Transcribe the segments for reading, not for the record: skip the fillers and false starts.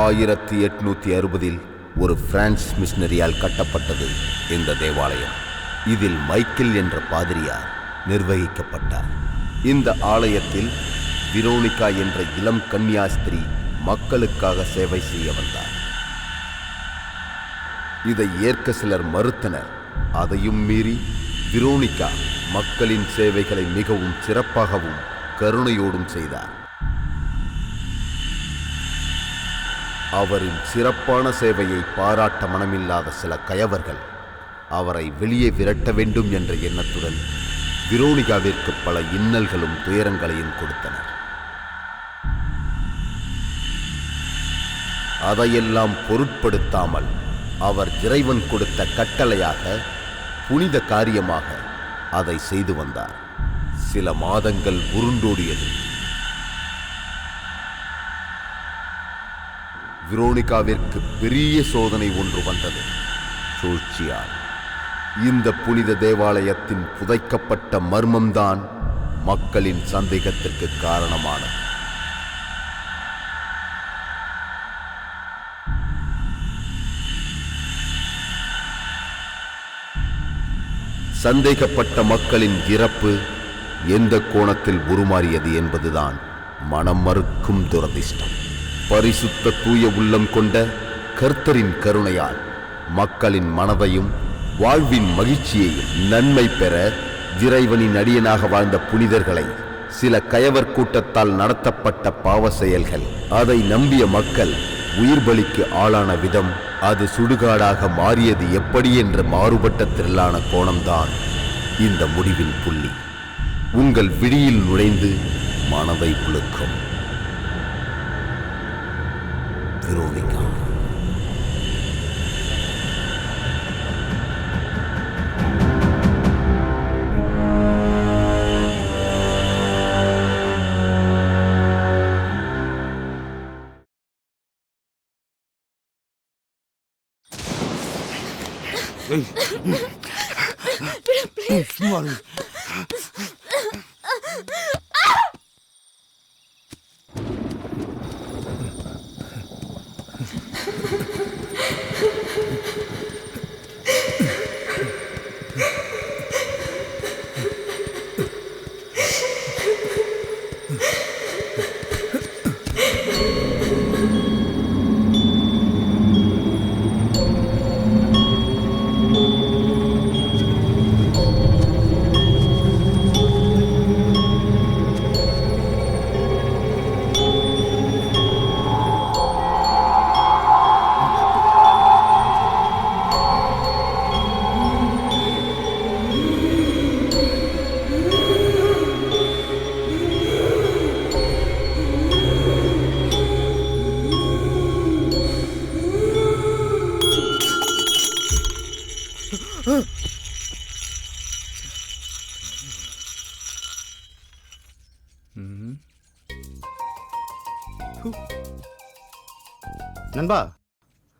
1860 ஒரு பிரான்ஸ் மிஷனரியால் கட்டப்பட்டது இந்த தேவாலயம். இதில் மைக்கேல் என்ற பாதிரியார் நிர்வகிக்கப்பட்டார். இந்த ஆலயத்தில் விரோனிகா என்ற இளம் கன்னியாஸ்திரி மக்களுக்காக சேவை செய்ய வந்தார். இதை ஏற்க சிலர் மறுத்தனர். அதையும் மீறி விரோனிகா மக்களின் சேவைகளை மிகவும் சிறப்பாகவும் கருணையோடும் செய்தார். அவரின் சிறப்பான சேவையை பாராட்ட மனமில்லாத சில கயவர்கள் அவரை வெளியே விரட்ட வேண்டும் என்ற எண்ணத்துடன் விரோனிகாவிற்கு பல இன்னல்களும் துயரங்களையும் கொடுத்தனர். அதையெல்லாம் பொருட்படுத்தாமல் அவர் இறைவன் கொடுத்த கட்டளையாக, புனித காரியமாக அதை செய்து வந்தார். சில மாதங்கள் உருண்டோடியது. விரோனிகாவிற்கு பெரிய சோதனை ஒன்று வந்தது, சூழ்ச்சியால். இந்த புனித தேவாலயத்தின் புதைக்கப்பட்ட மர்மம்தான் மக்களின் சந்தேகத்திற்கு காரணமானது. சந்தேகப்பட்ட மக்களின் இறப்பு எந்த கோணத்தில் உருமாறியது என்பதுதான் மனம் மறுக்கும் துரதிர்ஷ்டம். பரிசுத்த தூய உள்ளம் கொண்ட கர்த்தரின் கருணையால் மக்களின் மனதையும் வாழ்வின் மகிழ்ச்சியையும் நன்மை பெற இறைவனின் அடியனாக வாழ்ந்த புனிதர்களை சில கயவர் கூட்டத்தால் நடத்தப்பட்ட பாவ செயல்கள், அதை நம்பிய மக்கள் உயிர் பலிக்கு ஆளான விதம், அது சுடுகாடாக மாறியது எப்படி என்ற மாறுபட்ட திரளான கோணம்தான் இந்த முடிவின் புள்ளி. உங்கள் விழியில் நுழைந்து மனதை புழுக்கும். விரோனிகா. நண்பா,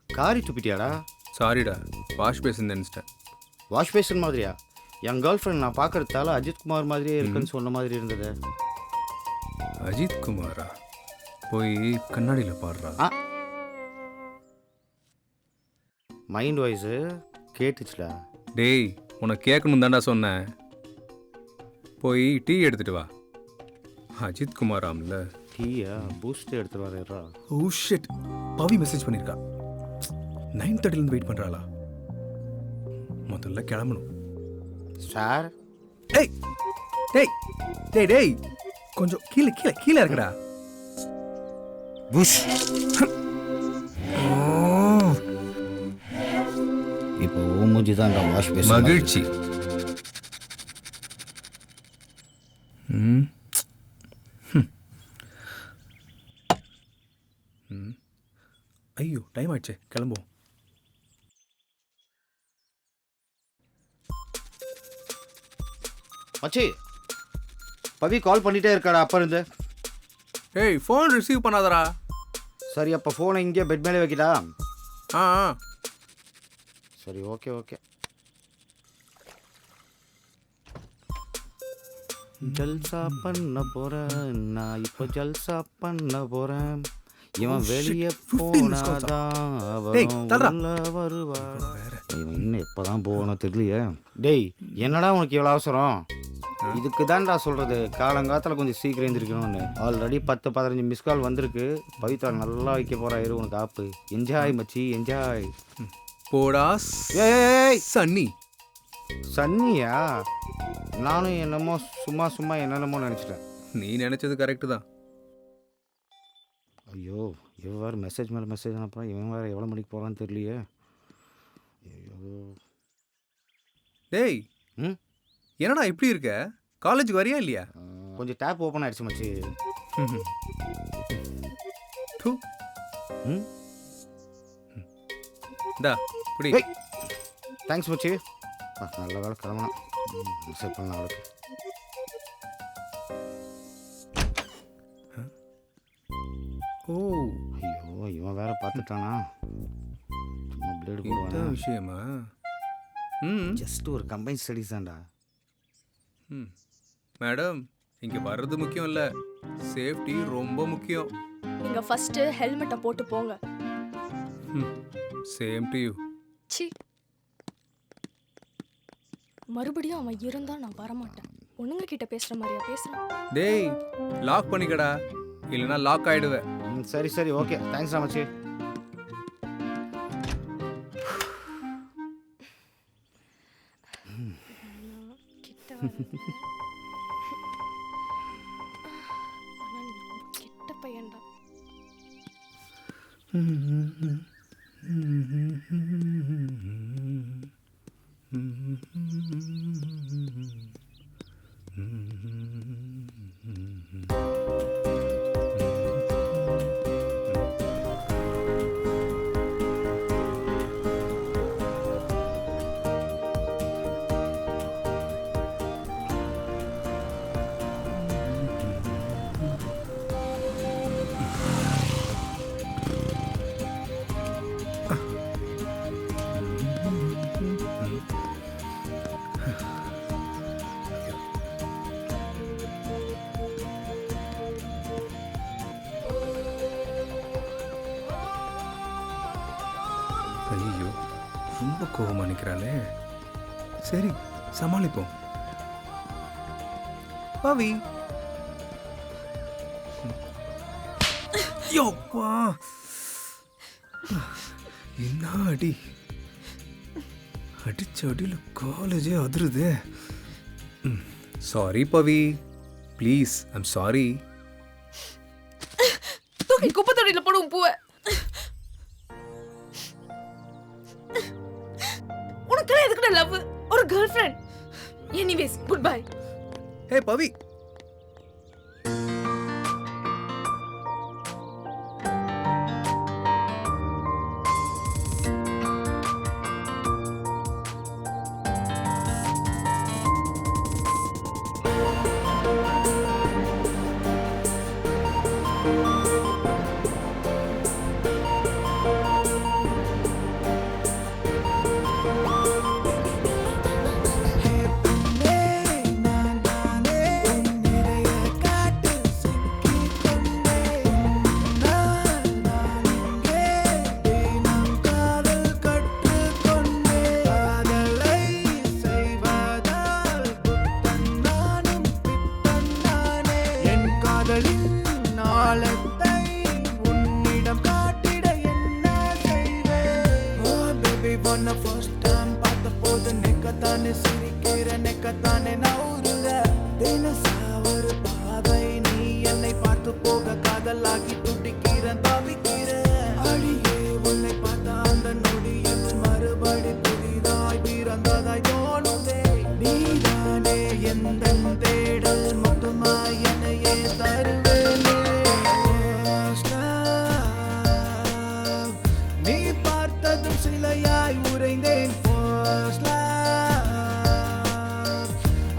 காரி துப்பிட்டியாடா? சாரிடா, வாஷ் பேசன் நினைச்சிட்டேன். வாஷ் பேசன் மாதிரியா? என் கேர்ள் ஃப்ரெண்ட் நான் பார்க்கறதால அஜித் குமார் மாதிரியே இருக்குன்னு சொன்ன மாதிரி இருந்தது. அஜித் குமாரா? போய் கண்ணாடியில் பாடுறா. மைண்ட் வாய்ஸு கேட்டுச்சுடா. டேய், உனக்கு கேட்கணும் தாண்டா சொன்னேன். போய் டீ எடுத்துட்டு வா. அஜித் குமாராம்ல. டீயா? பூஸ்ட் எடுத்துட்டு வரேன்டா. ஓ ஷிட், பவி மெசேஜ் பண்ணியிருக்கா. 9:30 வெயிட் பண்ணுறாளா? முதல்ல கிளம்பணும். சார். டேய் டேய் டேய் டேய் கொஞ்சம் கீழே கீழே கீழே இருக்குடா. புஷ். இப்போ மூஞ்சி தான் வாஷ் பேசன். மகிழ்ச்சி. ஐயோ, டைம் ஆயிடுச்சு, கிளம்புவோம். மச்சி, பவி கால் பண்ணிட்டே இருக்காடா அப்ப இருந்து. ஏய், ஃபோன் ரிசீவ் பண்ணாதடா. சரி, அப்போ ஃபோனை இங்கே பெட் மேலே வைக்கிட்டா? ஆ சரி, ஓகே ஓகே. ஜல்சா பண்ண போறேன் நான், இப்போ ஜல்சா பண்ண போறேன். இவன் வெளியே 15 missed calls ஆ? போனாதான் டேய், தள்ளுடா. அவன் உள்ள வருவாடா. இவன் இன்னும் எப்பதான் போகணும் தெரியலையே. டேய் என்னடா உனக்கு எவ்வளோ அவசரம்? இதுக்கு தான்டா சொல்றது காலங்காலத்தில் கொஞ்சம் சீக்கிரம் எழுந்திருக்கணும்னு. ஆல்ரெடி 10-15 மிஸ் கால் வந்திருக்கு. பவித்ரா நல்லா வைக்க போறா இரு உனக்கு ஆப்பு. என்ஜாய் மச்சி என்ஜாய். போடா ஏய் சன்னி. சன்னியா? நானும் என்னமோ சும்மா சும்மா என்னென்னமோ நினச்சிட்டேன். நீ நினைச்சது கரெக்டு தான். ஐயோ இவன் வேறு மெசேஜ் மேலே மெசேஜ் அனுப்புறான். இவன் வேறு எவ்வளோ மணிக்கு போகிறான்னு தெரியலையே. ஐயோ. டேய் ம் என்னடா இப்படி இருக்க? காலேஜுக்கு வரியா இல்லையா? கொஞ்சம் டேப் ஓப்பன் ஆயிடுச்சு மச்சி. தூ. ம் இந்தா புடி. ஏய் தேங்க்ஸ் மச்சி. நல்ல வேலை கிளம்புனா மெசேஜ் பண்ணலாம் அவளுக்கு. ஓ ஐயோ இவன் வேற பார்த்துட்டானா? சும்மா பிளேடு இந்த போடுவானா? விஷயமா? ம் ஜஸ்ட் ஒரு கம்பைன் ஸ்டடிஸ் தான்டா. ம் மேடம், இங்கே வர்றது முக்கியம் இல்லை, சேஃப்டி ரொம்ப முக்கியம். நீங்க ஃபர்ஸ்ட் ஹெல்மெட்டை போட்டு போங்க. Same to you. சி மறுபடியும் அவன் இருந்தா நான் வரமாட்டேன். பொண்ணுங்க கிட்ட பேசுற மாதிரியா பேசுறான்? டேய் லாக் பண்ணிக்கடா, இல்லைன்னா லாக் ஆயிடுவேன். சரி சரி ஓகே தேங்க்ஸ் மச்சி. கிட்ட வராத. ஆனா நீ ரொம்ப கெட்ட பையன்டா. ஐயோ ரொம்ப கோபமாக நிற்கிறாளே. சரி சமாளிப்போம். பவி யோப்பா என்ன அடி அடிச்ச அடியில் காலேஜே அதிருதே. Sorry Pavi, please I'm sorry. தூக்கி குப்பை தொட்டியில போடுவோம் பூவை. உனக்கு எதுக்குடா லவ்? ஒரு girlfriend. Anyways goodbye. Hey Pavi. First time பார்த்த போது நெக்கத்தானே சிரிக்கிற நெக்கத்தானே நவுறுற தினசா ஒரு பாதை நீ என்னை பார்த்து போக காதலாகி துடிக்கிற தவிக்கிற அடியே உன்னை பார்த்த அந்த நொடியில் மறுபடி புதிதாய் பிறந்ததாய் தோணுதே. நீதானே எந்த தேடல் மொத்தமாய் என்னையே தருவேனே. நீ பார்த்ததும் சிலையாய் உறைந்தேன்.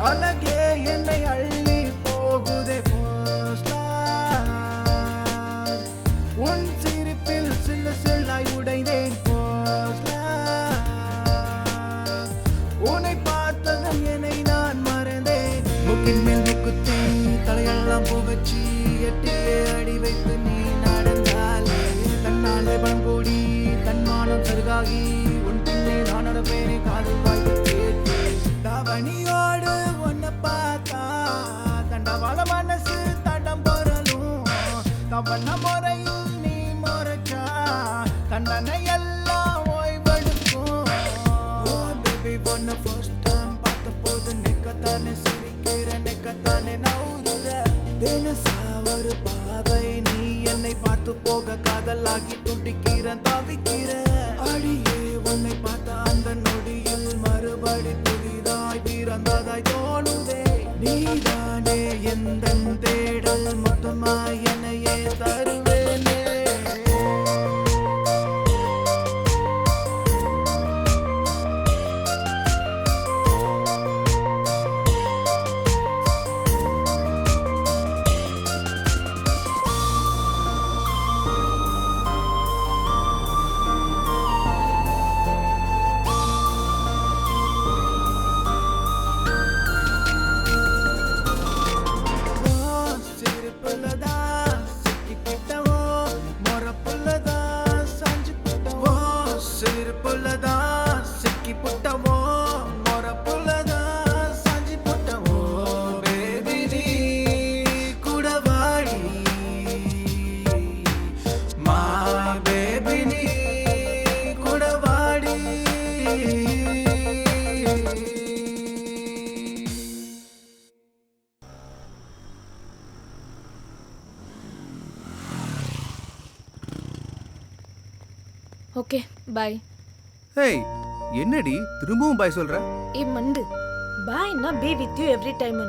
அழகே என்னை அள்ளி போகுதே. உன் சிரிப்பில் சில்ல சில்லாய் உடைந்தேன். உன்னை பார்த்ததும் என்னை நான் மறந்தேன். முக்கின் மேல் நீ குத்தி தலையெல்லாம் புகச்சி எட்டியே அடி வைத்து நீ நடந்தால் அவன முறையில் நீ முறைச்சா தண்டனை எல்லாம் ஓய்வெடுக்கும். பேபி ஒன்ன ஃபர்ஸ்ட் டைம் பார்த்த போது நெக்கத்தானே சிரிக்கிற நெக்கத்தானே நவுறுற. தினசா ஒரு பாவை நீ என்னை பார்த்து போக காதலாகி துடிக்கிற தவிக்கிற. அடியே உன்னை பார்த்த அந்த நொடியில் மறுபடி புதிதாய் பிறந்ததாய் தோணுதே. நீதானே எந்தன் தேடல் மொத்தமாய் என்னையே தருவேனே. Okay bye. ஏய் என்னடி திரும்பவும் பாய் சொல்ற? ஏ மண்டு, பாய்னா பி வித் யூ எவ்ரி டைம்னு.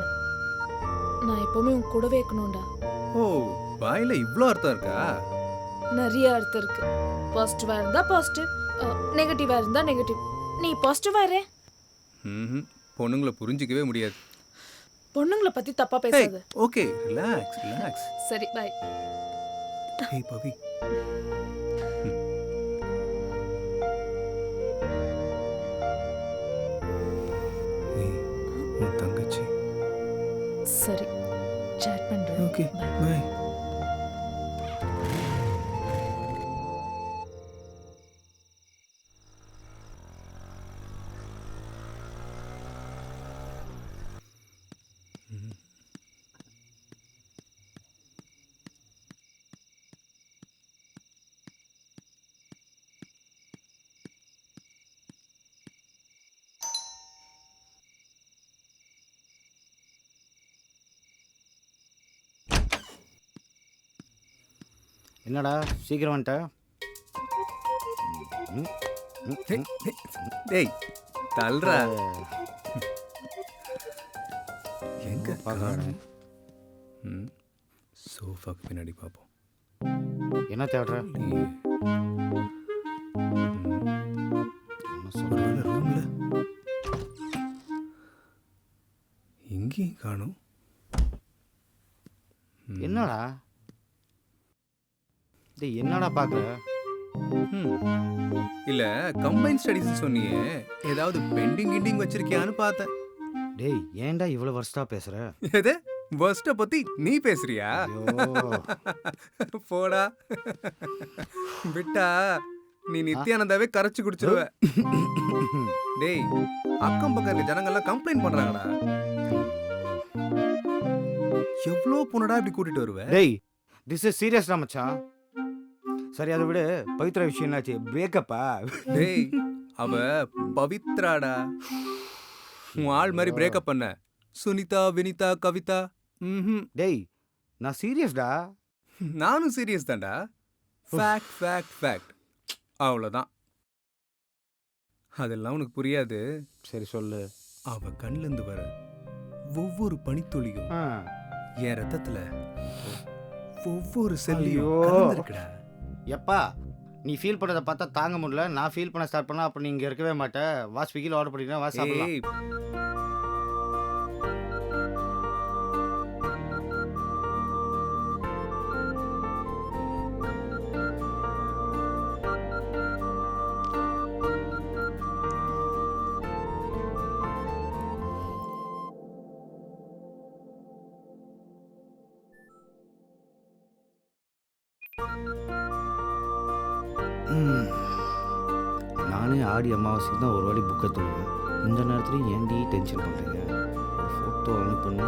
நான் எப்பவுமே உன் கூடவே இருக்கணும்டா. ஓ பாய்ல இவ்ளோ அர்த்தம் இருக்கா? நிறைய அர்த்தம் இருக்கு. பாசிட்டிவா இருந்தா பாசிட்டிவ், நெகட்டிவா இருந்தா நெகட்டிவ். நீ பாசிட்டிவா இரு. பொண்ணுங்களை புரிஞ்சிக்கவே முடியாது. பொண்ணுங்களை பத்தி தப்பா பேசாத. Okay relax relax. சரி பாய். ஏய் பவி, உன் தங்கச்சி. சரி சாட் பண்றேன். Okay Bye. பை. என்னடா சீக்கிரம் வந்துட்ட? டேய் தல்றா. எங்க பார்க்கறேன். சோஃபாக்கு பின்னாடி பார்ப்போம். என்ன தேடுற? என்ன சொல்ற? ஒருவேளை ரூம்ல எங்கேயும் காணும். என்னடா டேய் என்னடா பார்க்குற? இல்ல கம்பைன் ஸ்டடீஸ் சொன்னியே, ஏதாவது பெண்டிங் கிண்டிங் வச்சிருக்கியான்னு பார்த்தேன். டேய் ஏன்டா இவ்வளோ வருஷத்தா பேசுற? எது வர்ஸ்ட பத்தி நீ பேசுறியா? ஐயோ போடா விட்டா நீ நித்யானந்தாவே கரைச்சு குடிச்சிருவ. டேய் அக்கம் பக்கம் இருக்க ஜனங்கள்லாம் கம்ப்ளைண்ட் பண்றாங்கடா. எவ்வளோ பொண்ணடா இப்படி கூட்டிட்டு வருவ? டேய் திஸ் இஸ் சீரியஸ்டா மச்சான். சரி அதை விட பவித்ரா விஷயம் என்னாச்சு? பிரேக்கப்பா? டேய் அவ பவித்ராடா. உன் ஆள் மாதிரி பிரேக்கப் பண்ண. சுனிதா வினிதா கவிதா. டேய் நான் சீரியஸ்டா. நானும் சீரியஸ் தான்டா. ஃபேக்ட் ஃபேக்ட் ஃபேக்ட் அவ்வளோதான். அதெல்லாம் உனக்கு புரியாது. சரி சொல்லு. அவ கண்ணிலேருந்து வர ஒவ்வொரு பனித்துளியும் என் ரத்தத்துல ஒவ்வொரு செல்லையும் ஐயோ. கலந்திருக்குடா. எப்பா நீ ஃபீல் பண்ணதை பார்த்தா தாங்க முடியல. நான் ஃபீல் பண்ண ஸ்டார்ட் பண்ணா அப்போ நீ இங்கே இருக்கவே மாட்டேன். வா ஸ்விக்கியில் ஆர்டர் பண்ணிக்கிறேன், வா சாப்பிடலாம். ஏய் நானே ஆடி அமாவாசைக்கு தான் ஒரு வாட்டி புக்கை தூங்குவேன். இந்த நேரத்துலையும் ஏன்டி டென்ஷன் பண்ணுறீங்க? ஒரு ஃபோட்டோ அனுப்புனா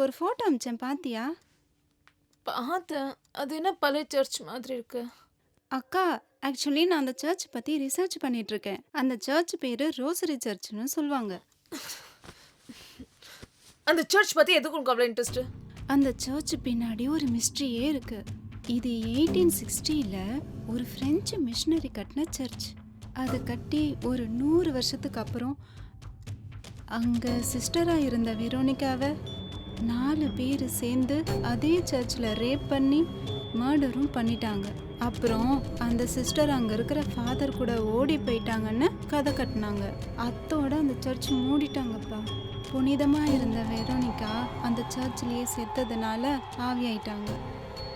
உனக்கு ஒரு ஃபோட்டோ அனுப்பிச்சேன், பாத்தியா? பார்த்தேன். அது என்ன பழைய சர்ச் மாதிரி இருக்கு? அக்கா, ஆக்சுவலி நான் அந்த சர்ச் பற்றி ரிசர்ச் பண்ணிட்டு இருக்கேன். அந்த சர்ச் பேர் ரோசரி சர்ச்னு சொல்லுவாங்க. அந்த சர்ச் பத்தி எதுக்கு உனக்கு அவ்வளோ இன்ட்ரெஸ்ட்? அந்த சர்ச் பின்னாடி ஒரு மிஸ்ட்ரியே இருக்கு. இது 1860ல் ஒரு பிரெஞ்சு மிஷனரி கட்டின சர்ச். அது கட்டி ஒரு 100 வருஷத்துக்கு அப்புறம் அங்கே சிஸ்டராக இருந்த வெரோனிகாவை 4 பேர் சேர்ந்து அதே சர்ச்சில் ரேப் பண்ணி மர்டரும் பண்ணிட்டாங்க. அப்புறம் அந்த சிஸ்டர் அங்கே இருக்கிற ஃபாதர் கூட ஓடி போயிட்டாங்கன்னு கதை கட்டினாங்க. அத்தோட அந்த சர்ச் மூடிட்டாங்கப்பா. புனிதமாக இருந்த வெரோனிகா அந்த சர்ச்லேயே செத்ததுனால ஆவியாயிட்டாங்க.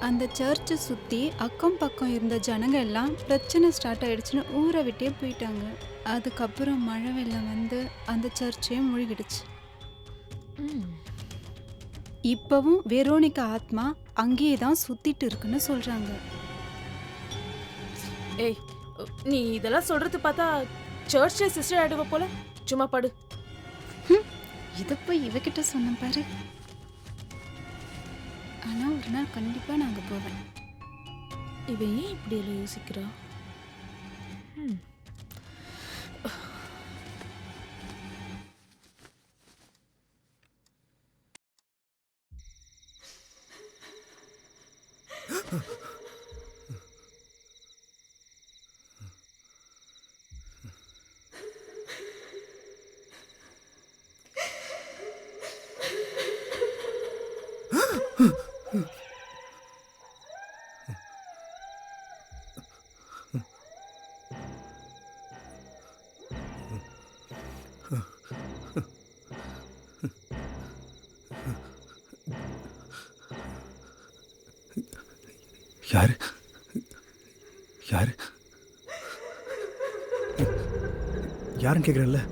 அந்த சர்ச்சை சுற்றி அக்கம் பக்கம் இருந்த ஜனங்க எல்லாம் பிரச்சனை ஸ்டார்ட் ஆயிடுச்சுன்னு ஊரை விட்டே போயிட்டாங்க. அதுக்கப்புறம் மழை வெள்ளம் வந்து அந்த சர்ச்சே மூழ்கிடுச்சு. இப்பவும் வெரோனிகா ஆத்மா அங்கேயே தான் சுத்திட்டு இருக்குன்னு சொல்றாங்க. ஏய், நீ இதெல்லாம் சொல்றது பார்த்தா சர்ச்ல சிஸ்டர் ஆயிடுவ போல. சும்மா படு. இதை போய் இவகிட்ட சொன்ன பாரு. ஆனா ஒரு நாள் கண்டிப்பா நாங்க போவேன். இவன் ஏன் இப்படி எல்லாம் யோசிக்கிறா? யாரு யாரு யாருன்னு கேட்குறேன்ல.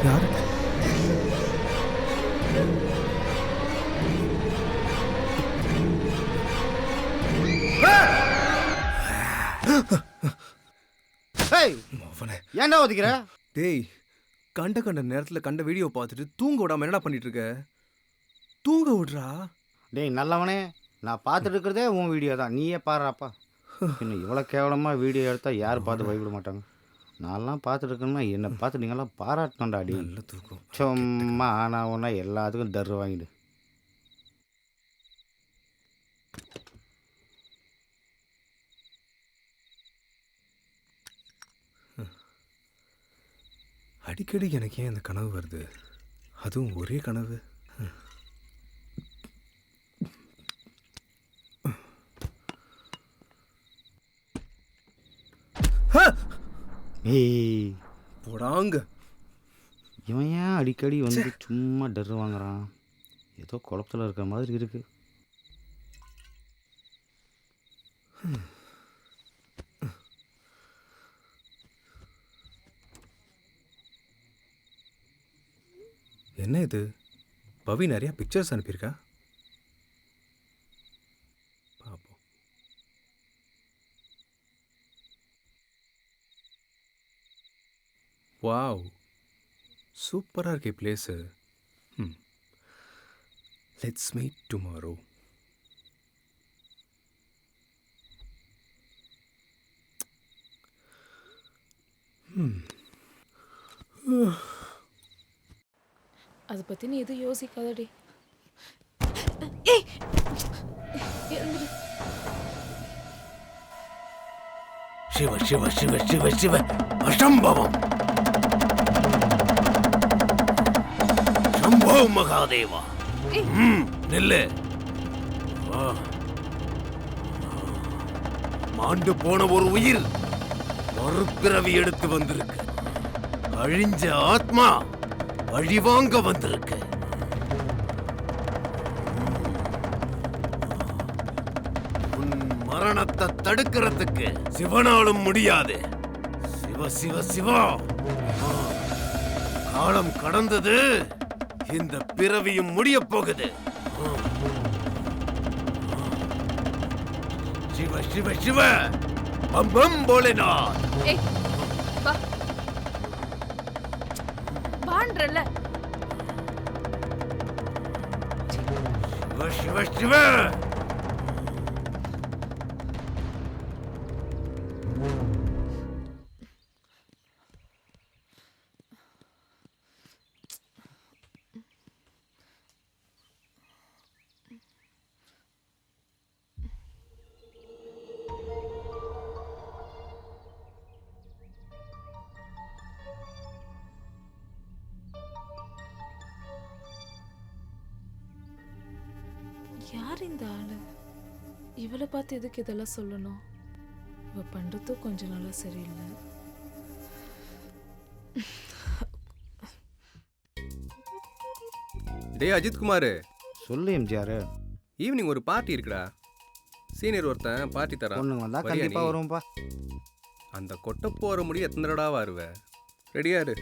யாரு? ஏன்டா ஒதுக்கிற? டேய், கண்ட நேரத்தில் கண்ட வீடியோ பார்த்துட்டு தூங்க விடாம என்னடா பண்ணிட்டு இருக்க? தூங்க விடுறா. டேய் நல்லவனே, நான் பார்த்துட்டு இருக்கிறதே உன் வீடியோ தான், நீயே பாடுறாப்பா. இன்னும் இவ்வளோ கேவலமாக வீடியோ எடுத்தால் யார் பார்த்து பயப்பட மாட்டாங்க. நான்லாம் பார்த்துட்டு இருக்கேன்னா என்னை பார்த்து நீங்களாம் பாராட்டணும்டா. அடி நல்ல தூக்கம். சும்மா ஆனால் ஒன்றா எல்லாத்துக்கும் தர்ரு வாங்கிடு. அடிக்கடி எனக்கு ஏன் இந்த கனவு வருது? அதுவும் ஒரே கனவு. ஏய் போடாங்க. இவன் ஏன் அடிக்கடி வந்து சும்மா டர்ரு வாங்குறான்? ஏதோ குழப்பத்தில் இருக்கிற மாதிரி இருக்கு. என்ன இது? பவி நிறைய பிக்சர்ஸ் அனுப்பியிருக்கா. பாப்போம். வாவ், சூப்பராக இருக்கே பிளேஸு. Let's meet tomorrow. அதை பற்றி நீ எதுவும் யோசிக்காதடி. ஏய், எழுந்துரு. சிவ சிவ சிவ சிவ சிவ அசம்பவம். சம்போ மகாதேவா. நில்லு. மாண்டு போன ஒரு உயிர் மறுபிறவி எடுத்து வந்திருக்கு. அழிஞ்ச ஆத்மா வழிவாங்க வந்திருக்கு. உன் மரணத்தை தடுக்கிறதுக்கு சிவனாலும் முடியாது. சிவ சிவ சிவா, காலம் கடந்தது, இந்த பிறவியும் முடிய போகுது. சிவ சிவ சிவ, பம் பம் போலேநாத். ஏய் வா வான்றல. சிவ சிவ சிவ. யார் இந்த ஆளு? இவளை பார்த்து எதுக்கு இதெல்லாம் சொல்லணும்? இவ பண்றதும் கொஞ்ச நாளா சரியில்லை. டேய் அஜித் குமார், சொல்லு எம்ஜிஆர். ஈவினிங் ஒரு பார்ட்டி இருக்குடா. சீனியர் ஒருத்தன் பார்ட்டி தரான். பொண்ணுங்க வந்தா வரியா கண்டிப்பா நீ? வரும்பா. அந்த கொட்டை போற முடி எத்தனை தடவை வருவ? ரெடியா இரு.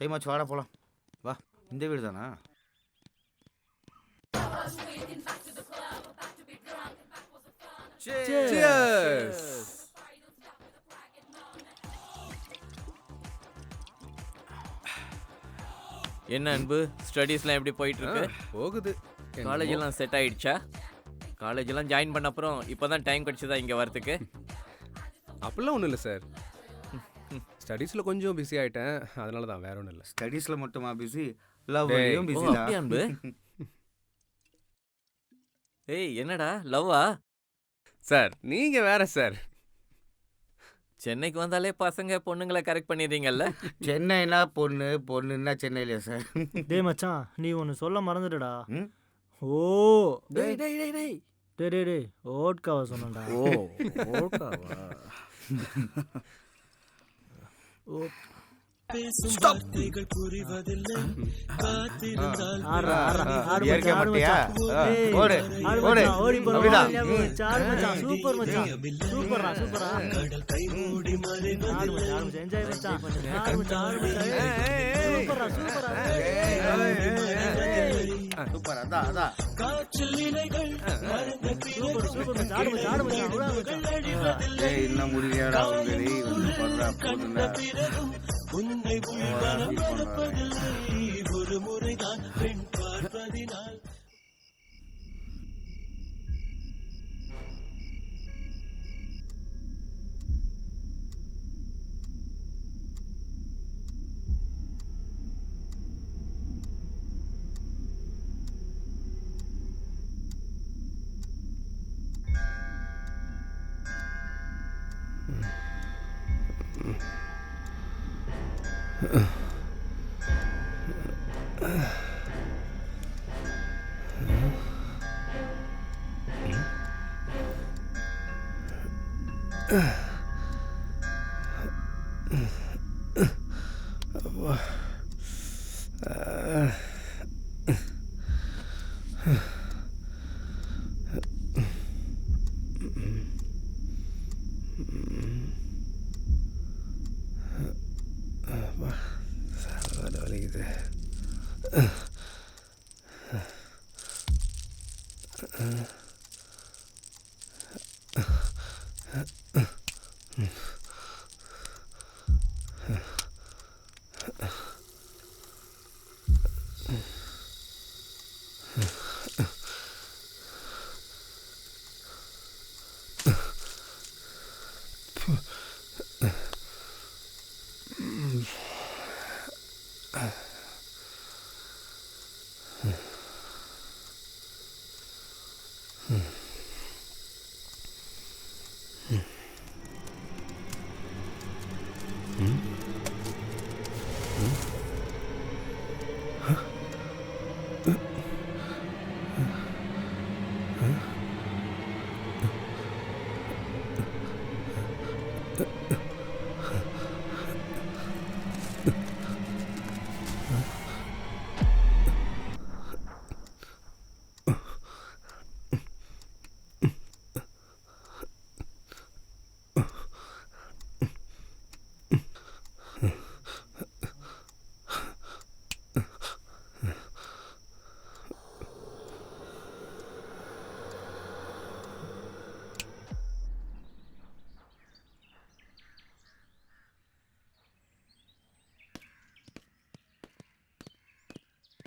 டைமாச்சு, வாடா போலாம். வா, இந்த வீடு தானா? Cheers. என்ன அன்பு, ஸ்டடீஸ்லாம் எப்படி போயிட்டு இருக்கு? போகுது. காலேஜ் எல்லாம் செட் ஆயிடுச்சா? காலேஜ் எல்லாம் ஜாயின் பண்ண அப்புறம் இப்போதான் டைம் கிடைச்சதா இங்க வரதுக்கு? அப்படிலாம் ஒன்றும் இல்லை சார். ஸ்டடீஸில் கொஞ்சம் பிஸி ஆகிட்டேன், அதனால தான், வேற ஒன்றும் இல்லை. ஸ்டடீஸ்ல மட்டுமா பிஸி? லவ்லையும் ஓ, பிஸி அப்படியா தான். அன்பு? ஏய் என்னடா லவ்வா? சார் நீங்கள் வேற சார். சென்னைக்கு வந்தாலே பசங்க பொண்ணுங்களை கரெக்ட் பண்ணிடுறீங்கல்ல? சென்னைனா பொண்ணு, பொண்ணுன்னா சென்னையில சார். டேய் மச்சான், நீ ஒன்று சொல்ல மறந்துடுடா. ம்? ஓ டேய் டேய் டேய் டேய் டேய் டேய் டேய் ஓட்காவா சொன்னடா. ஓ, ஓட்டாவா? ஆடுறா ஆடுறா ஆடு இயற்கை மச்சான், ஆடு மட்டையா? மச்சான். ஏய், ஓடு, ஆடு ஓடு. மச்சான், ஓடி போறோம். அப்படிதான். ஆடு மச்சான், சூப்பர் மச்சான், சூப்பர்ரா சூப்பரா. ஆடு மச்சான், ஆடு மச்சான், என்ஜாய் மச்சான். ஆடு மச்சான், ஆடு மச்சான், சூப்பர்ரா சூப்பரா. சூப்பர், அதான் அதான். சூப்பர் சூப்பர் மச்சான், ஆடு மச்சான், ஆடு மச்சான், விடா மச்சான். ஏய், இன்னும் முடியலடா உங்கடி. வந்து பண்றா போடுடா. வலிக்குது.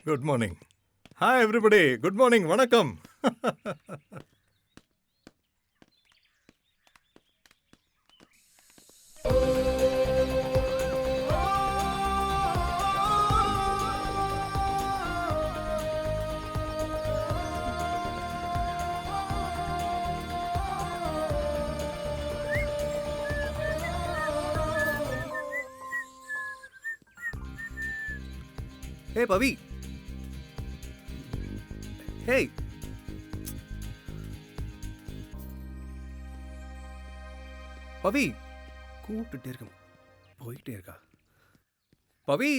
Good morning. Hi everybody, good morning, வணக்கம். Hey, Pavi. Hey. பவி கூப்பிட்டுட்டே இருக்க போயிட்டே இருக்கா. பவி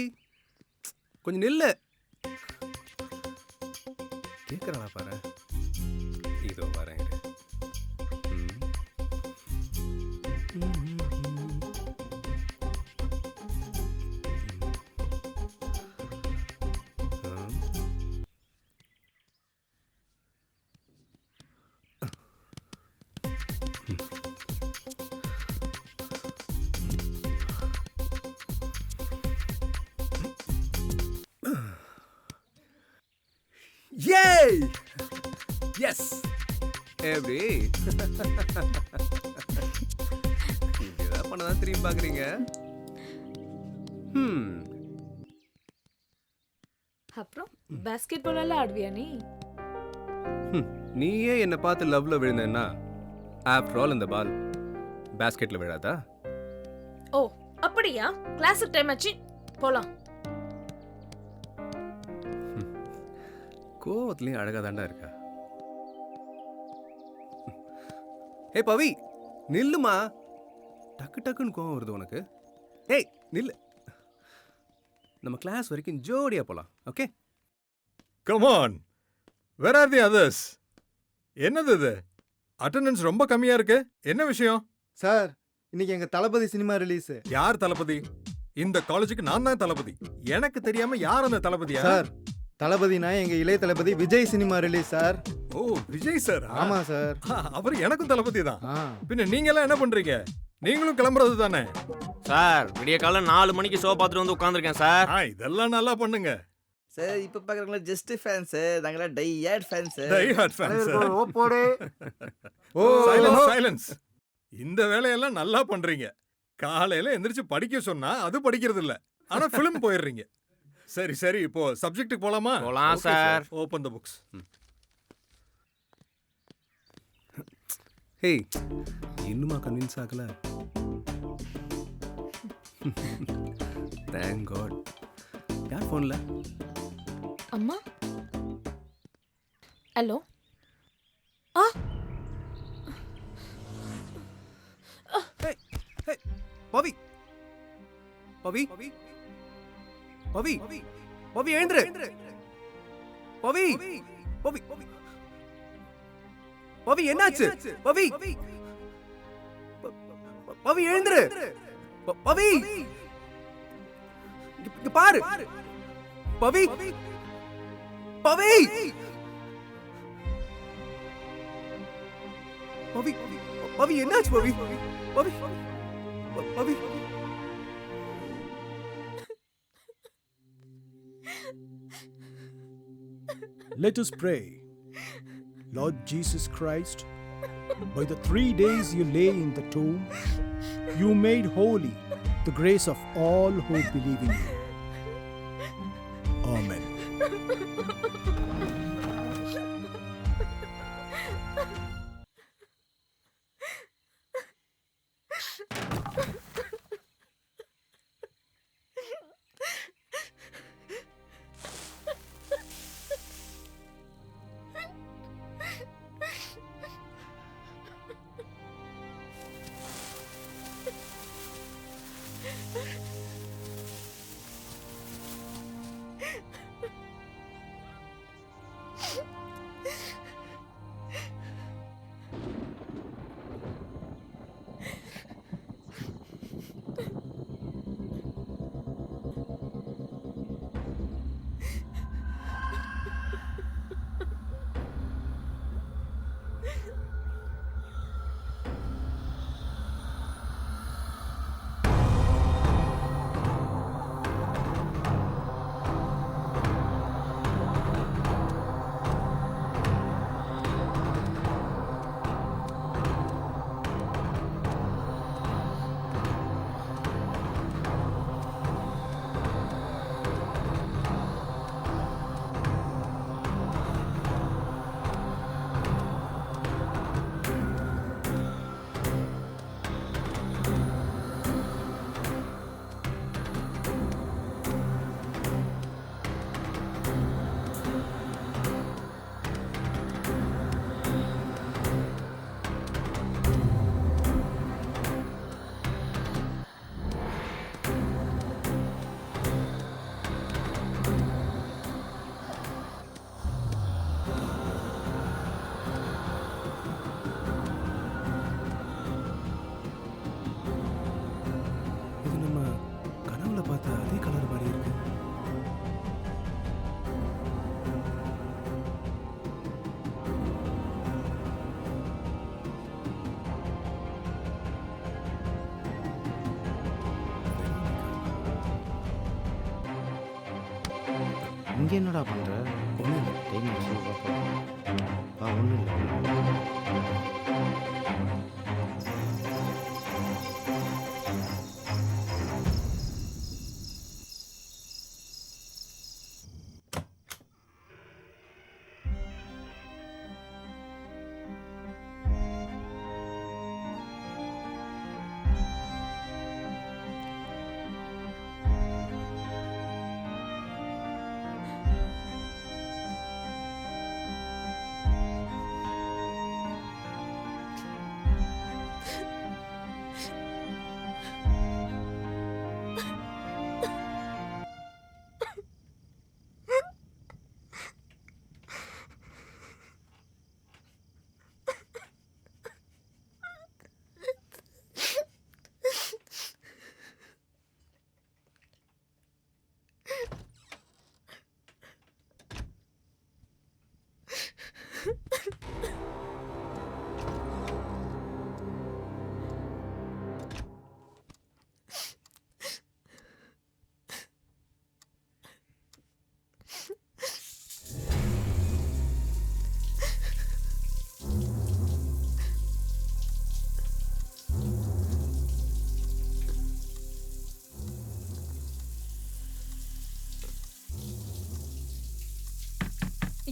கொஞ்சம் நில்ல. கேட்குறானா பாரு. இதோ வரேன். Yay! Yes! எப்படி இதெல்லாம் பண்ணதான் திரும்பி பார்க்குறீங்க. அப்புறம் பாஸ்கெட் பால் எல்லாம் ஆடுவியா நீ? நீயே என்னை பார்த்து லவ்ல விழுந்தேன்னா ஆஃப்டர் ஆல் இந்த பால் பாஸ்கெட்ல விழாதா? ஓ அப்படியா? கிளாஸுக்கு டைம் ஆச்சு, போலாம். கோவத்துலயும் அழகா தாண்டா இருக்கா. ஏ பவி நில்லுமா. டக்கு டக்குன்னு கோவம் வருது உனக்கு. ஏய் நில்லு. நம்ம கிளாஸ் வரைக்கும் ஜோடியா போலாம். Okay come on. Where are the others? என்னது இது? அட்டெண்டன்ஸ் ரொம்ப கம்மியா இருக்கு. என்ன விஷயம்? சார், இன்னைக்கு எங்க தளபதி சினிமா ரிலீஸ். யார் தளபதி? இந்த காலேஜுக்கு நான் தான் தளபதி. எனக்கு தெரியாம யார் அந்த தளபதியா? சார், தளபதினா எங்க இளைய தளபதி விஜய் சினிமா ரிலீஸ் சார். ஓ விஜய் சார். ஆமா சார். அவர் எனக்கும் தளபதி தான். பின்ன நீங்க எல்லாம் என்ன பண்றீங்க? நீங்களும் கிளம்புறது தானே? சார் விடிய காலம் 4 மணிக்கு ஷோ பார்த்துட்டு வந்து உட்காந்துருக்கேன் சார். இதெல்லாம் நல்லா பண்ணுங்க சார். இப்ப பாக்குறவங்கள ஜஸ்ட் ஃபேன்ஸ், நாங்களா die hard fans. Die hard fans. ஓ போடு. Oh silence silence. இந்த வேலையெல்லாம் நல்லா பண்றீங்க. காலையில எந்திரிச்சு படிக்க சொன்னா அது படிக்கிறது இல்ல, ஆனா ஃபிலிம் போயிடுறீங்க. சரி சரி, இப்போ சப்ஜெக்ட்டுக்கு போலாமா? போலாம் sir. Open the books. Hey இன்னுமா கன்வின்ஸ் ஆகல? Thank God. யார் ஃபோன்ல? அம்மா. ஹலோ. ஆ ஹே பவி பவி பவி பவி எழுந்துரு. பவி பவி பவி என்னாச்சு? பவி பவி எழுந்துரு. பவி இங்க பாரு. பவி பவி பவி பவி என்னாச்சு? பவி பவி பவி Let us pray. Lord Jesus Christ, by the 3 days you lay in the tomb, you made holy the grace of all who believe in you. Amen. இது நம்ம கனவுல பார்த்த அதே கலர் மாதிரி இருக்கு. இங்கே என்னடா பண்ணுற? ஒன்றும் இல்லை, டைம் ஆச்சு பார்ப்போம். ஒன்றும் இல்லை.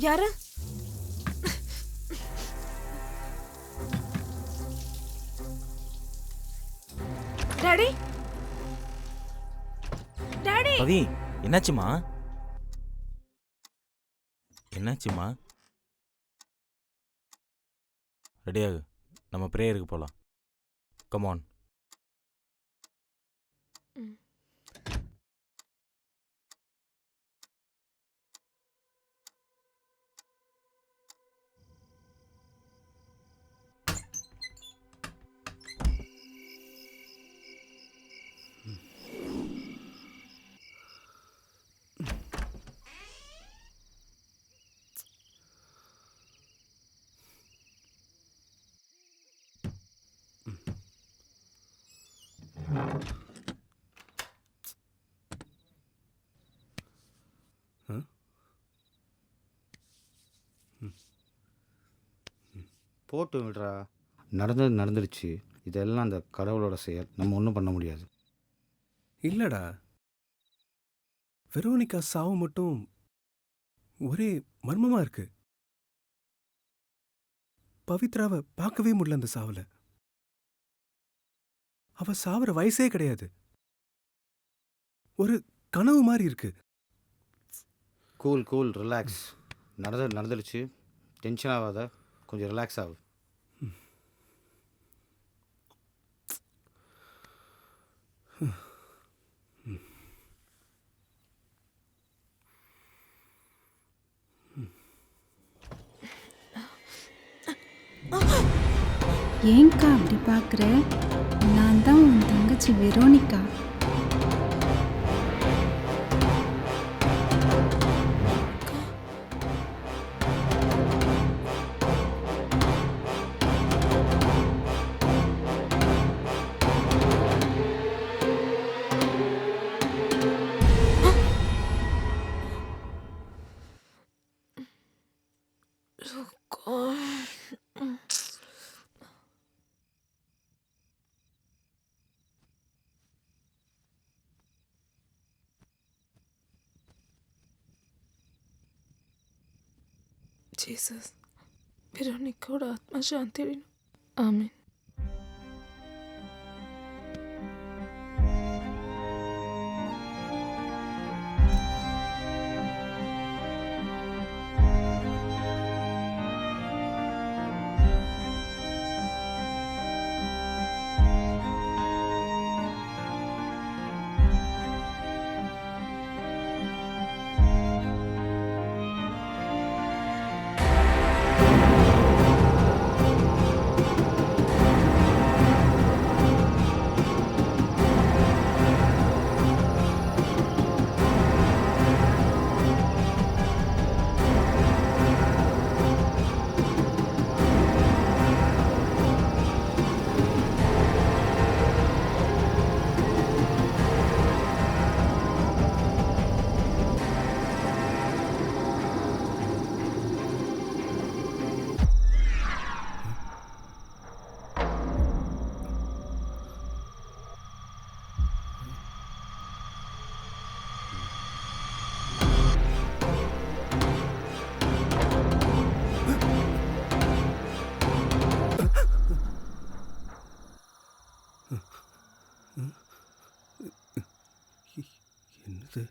யாரு? Daddy, daddy. பவி, என்னாச்சுமா? என்னாச்சுமா? ரெடியாகு, நம்ம ப்ரேயருக்கு போகலாம். கமான். போட்டு விடுறா. நடந்தது நடந்துடுச்சு. இதெல்லாம் அந்த கடவுளோட செயல். நம்ம ஒன்றும் பண்ண முடியாது. இல்லடா, வெரோனிகா சாவு மட்டும் ஒரே மர்மமா இருக்கு. பவித்ராவை பார்க்கவே முடியல அந்த சாவுல. அவ சாவுற வயசே கிடையாது. ஒரு கனவு மாதிரி இருக்கு. Cool cool, relax. நடந்தது நடந்துடுச்சு. டென்ஷன் ஆகாத, கொஞ்சம் ரிலாக்ஸ் ஆகு. ஏன்க்கா அப்படி பார்க்குற? நான் தான் உன் தங்கச்சி வெரோனிகா. ஜீசஸ், வெரோனிக்காவோட ஆத்மா சாந்தி வேணும். ஆமென். என்னது?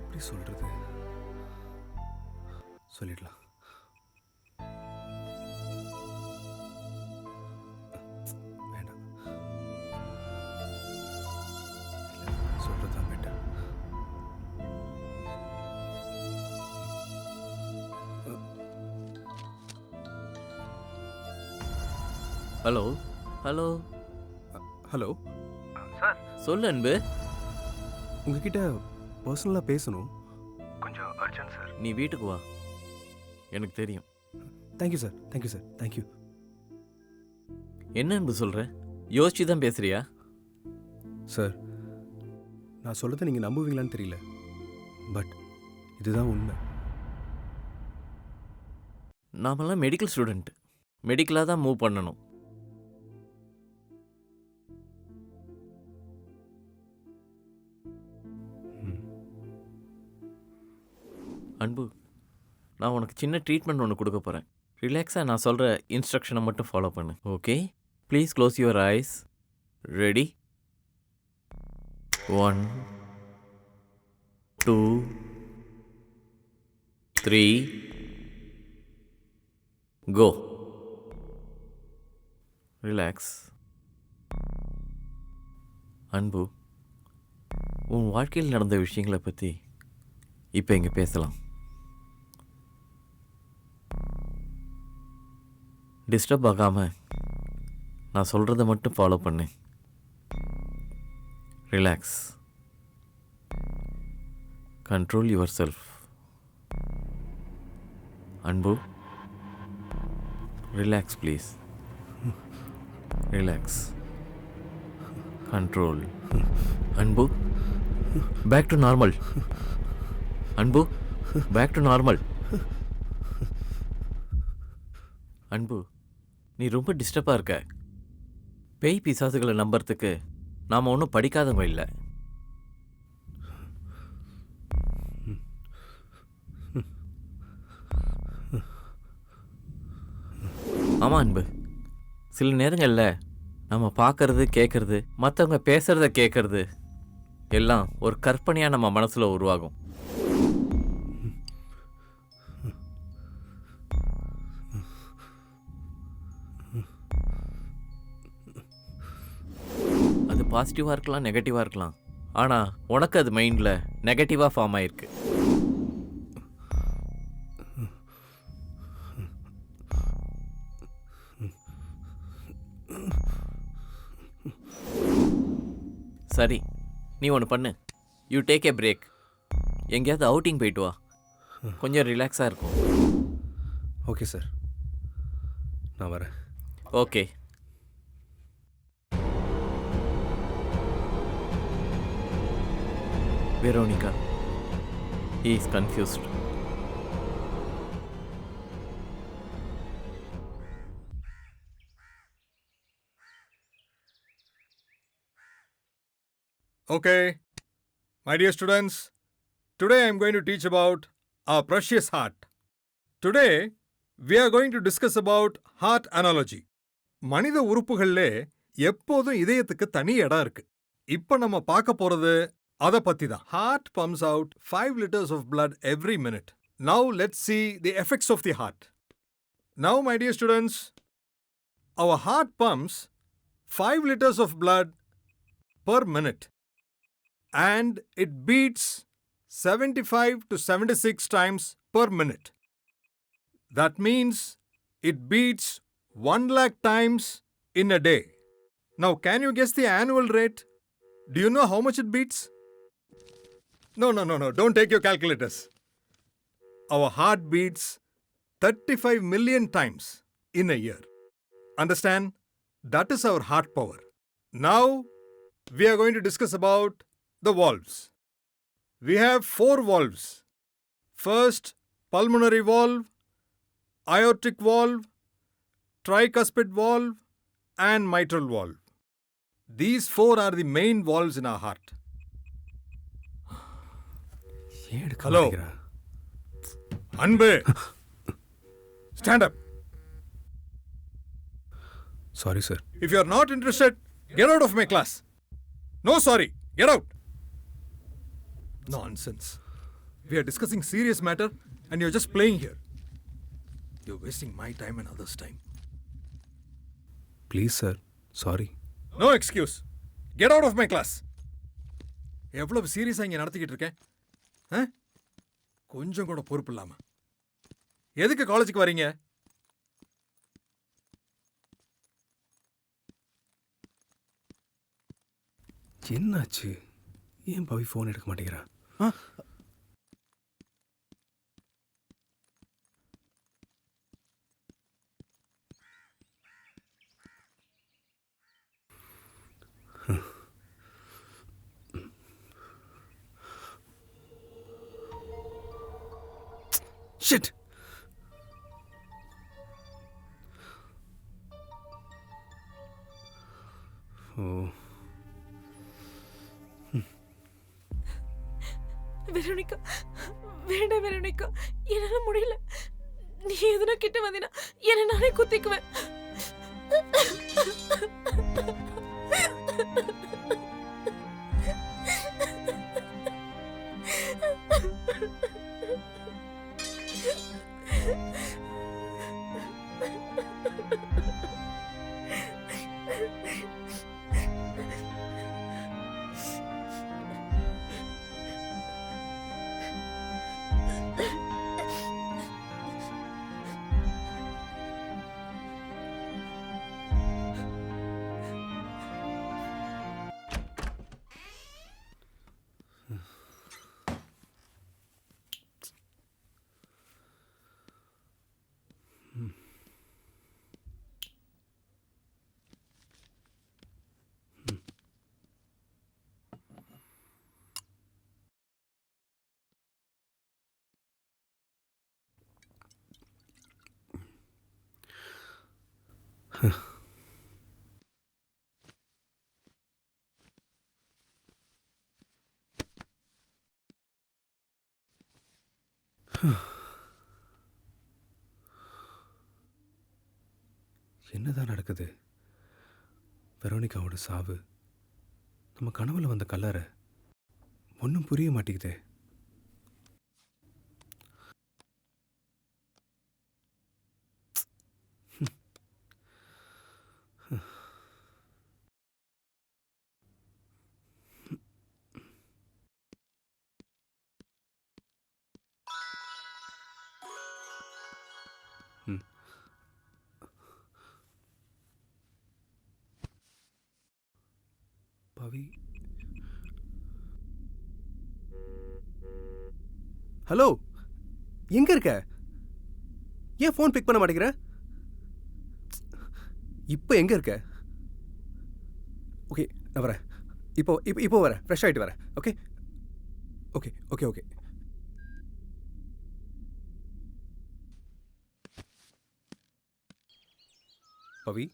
எப்படி சொல்றது? சொல்லிடலாம். வேண்டாம், சொல்றதுதான் better. Hello hello hello sir, சொல்லு அன்பு. உங்ககிட்ட பர்சனலாக பேசணும். கொஞ்சம் அர்ஜென்ட் சார். நீ வீட்டுக்கு வா, எனக்கு தெரியும். Thank you sir, thank you sir, thank you. என்ன அன்பு சொல்ற? யோசிச்சு தான் பேசுறியா? சார், நான் சொல்கிறத நீங்கள் நம்புவீங்களான்னு தெரியல, பட் இதுதான் உண்மை. நாமெல்லாம் மெடிக்கல் ஸ்டூடெண்ட், மெடிக்கலாக தான் மூவ் பண்ணணும். அன்பு, நான் உனக்கு சின்ன ட்ரீட்மெண்ட் ஒன்று கொடுக்க போகிறேன். ரிலாக்ஸாக நான் சொல்கிற இன்ஸ்ட்ரக்ஷனை மட்டும் ஃபாலோ பண்ணு. Okay, please close your eyes. Ready? 1 2 3 go. Relax. Anbu, உன் வாழ்க்கையில் நடந்த விஷயங்களை பற்றி இப்போ இங்கே பேசலாம். டிஸ்டர்ப் ஆகாமல் நான் சொல்கிறத மட்டும் ஃபாலோ பண்ணு. ரிலாக்ஸ். Control your self. அன்பு, ரிலாக்ஸ் ப்ளீஸ். ரிலாக்ஸ். கண்ட்ரோல். அன்பு, பேக் டு நார்மல். அன்பு, பேக் டு நார்மல். அன்பு, நீ ரொம்ப டிஸ்டர்பாக இருக்க. பேய் பிசாசுகளை நம்புறதுக்கு நாம் ஒன்றும் படிக்காதவங்க இல்லை. ஆமாம் அன்பு, சில நேரங்களில் நம்ம பார்க்கறது கேட்கறது, மற்றவங்க பேசுகிறத கேட்கறது எல்லாம் ஒரு கற்பனையாக நம்ம மனசில் உருவாகும். அது பாசிட்டிவாக இருக்கலாம், நெகட்டிவாக இருக்கலாம். ஆனால் உனக்கு அது மைண்டில் நெகட்டிவாக ஃபார்ம் ஆயிருக்கு. சரி, நீ ஒன்று பண்ணு. You take a break. எங்கேயாவது அவுட்டிங் போயிட்டு வா, கொஞ்சம் ரிலாக்ஸாக இருக்கும். ஓகே சார், நான் வரேன். Okay. Veronica, he is confused. Okay, my dear students, today I am going to teach about our precious heart. Today, we are going to discuss about heart analogy. மனித உறுப்புகளிலே எப்போதும் இதயத்துக்கு தனி இடம் இருக்கு. இப்போ நம்ம பார்க்க போறது அதை பத்தி தான். Heart pumps out 5 liters of blood every minute. Now let's see the effects of the heart. Now, my dear students, our heart pumps 5 liters of blood per minute and it beats 75 to 76 times per minute. That means it beats 1 lakh times in a day. Now, can you guess the annual rate? Do you know how much it beats? No, don't take your calculators. Our heart beats 35 million times in a year. Understand? That is our heart power. Now, we are going to discuss about the valves. We have 4 valves. First, pulmonary valve, aortic valve, tricuspid valve, and mitral valve. These 4 are the main valves in our heart. Hello. Anbe. Stand up. Sorry, sir. If you are not interested, get out of my class. No, sorry. Get out. Nonsense. We are discussing serious matter and you're just playing here. You're wasting my time and others' time. Please sir sorry. No excuse. Get out of my class. எவ்வளவு சீரியஸாக இங்கே நடத்திக்கிட்டு இருக்கேன்? கொஞ்சம் கூட பொறுப்பு இல்லாம எதுக்கு காலேஜுக்கு வரீங்க? என்னாச்சு? ஏன் பவி ஃபோன் எடுக்க மாட்டேங்கிறா? Shit! Oh. வெரோனிகா, வேண்டாம் வெரோனிகா, என்னால முடியல. நீ எதுனா கிட்ட வந்தீனா என்ன நானே குத்திக்குவேன். என்னதான் நடக்குது? வெரோனிகாவோட சாவு, நம்ம கனவுல வந்த கல்லறை, ஒன்றும் புரிய மாட்டேங்குதே. பவி, ஹலோ, எங்க இருக்க? ஏன் ஃபோன் பிக் பண்ண மாட்டேங்கிற? இப்போ எங்க இருக்க? ஓகே, நான் வரேன். இப்போ வரேன், ஃப்ரெஷ் ஆகிட்டு வரேன். Okay okay okay okay. Pavi,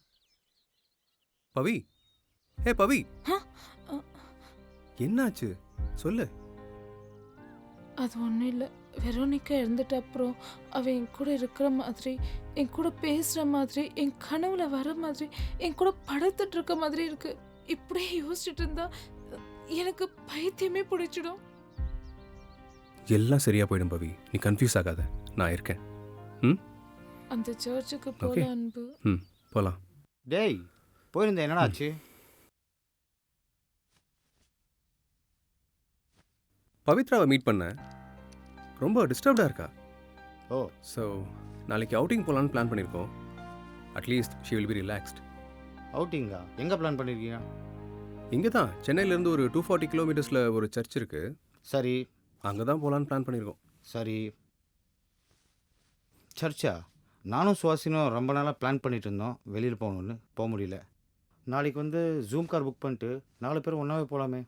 Pavi, hey Pavi, என்னாச்சு சொல்லு. அது ஒன்றும் இல்லை. வெரோனிகா இறந்துட்ட அப்புறம் அவன் என் கூட இருக்கிற மாதிரி, என் கூட பேசுகிற மாதிரி, என் கனவுல வர மாதிரி, என் கூட படுத்துட்டு இருக்க மாதிரி இருக்கு. இப்படியே யோசிச்சுட்டு இருந்தா எனக்கு பைத்தியமே பிடிச்சிடும். எல்லாம் சரியா போயிடும் பவி, நீ கன்ஃபியூஸ் ஆகாத, நான் இருக்கேன். அந்த சர்ச்சுக்கு போல அன்பு. போலாம். டேய், போயிருந்தேன், என்னடா ஆச்சு? பவித்ராவை மீட் பண்ண, ரொம்ப டிஸ்டர்ப்டாக இருக்கா. ஓ, ஸோ நாளைக்கு அவுட்டிங் போகலான்னு பிளான் பண்ணியிருக்கோம். At least she will be relaxed. அவுட்டிங்கா? எங்கே பிளான் பண்ணியிருக்கீங்க? இங்கே தான், சென்னையிலேருந்து ஒரு 240 கிலோமீட்டர்ஸில் ஒரு சர்ச் இருக்குது. சரி, அங்கே தான் போகலான்னு பிளான் பண்ணியிருக்கோம். சரி, சர்ச்சா? நானும் சுவாசினும் ரொம்ப நாளாக பிளான் பண்ணிட்டு இருந்தோம் வெளியில் போகணுன்னு, போக முடியல. நாளைக்கு வந்து ஜூம் கார் புக் பண்ணிட்டு 4 பேரும் ஒன்றாவே போகலாமே.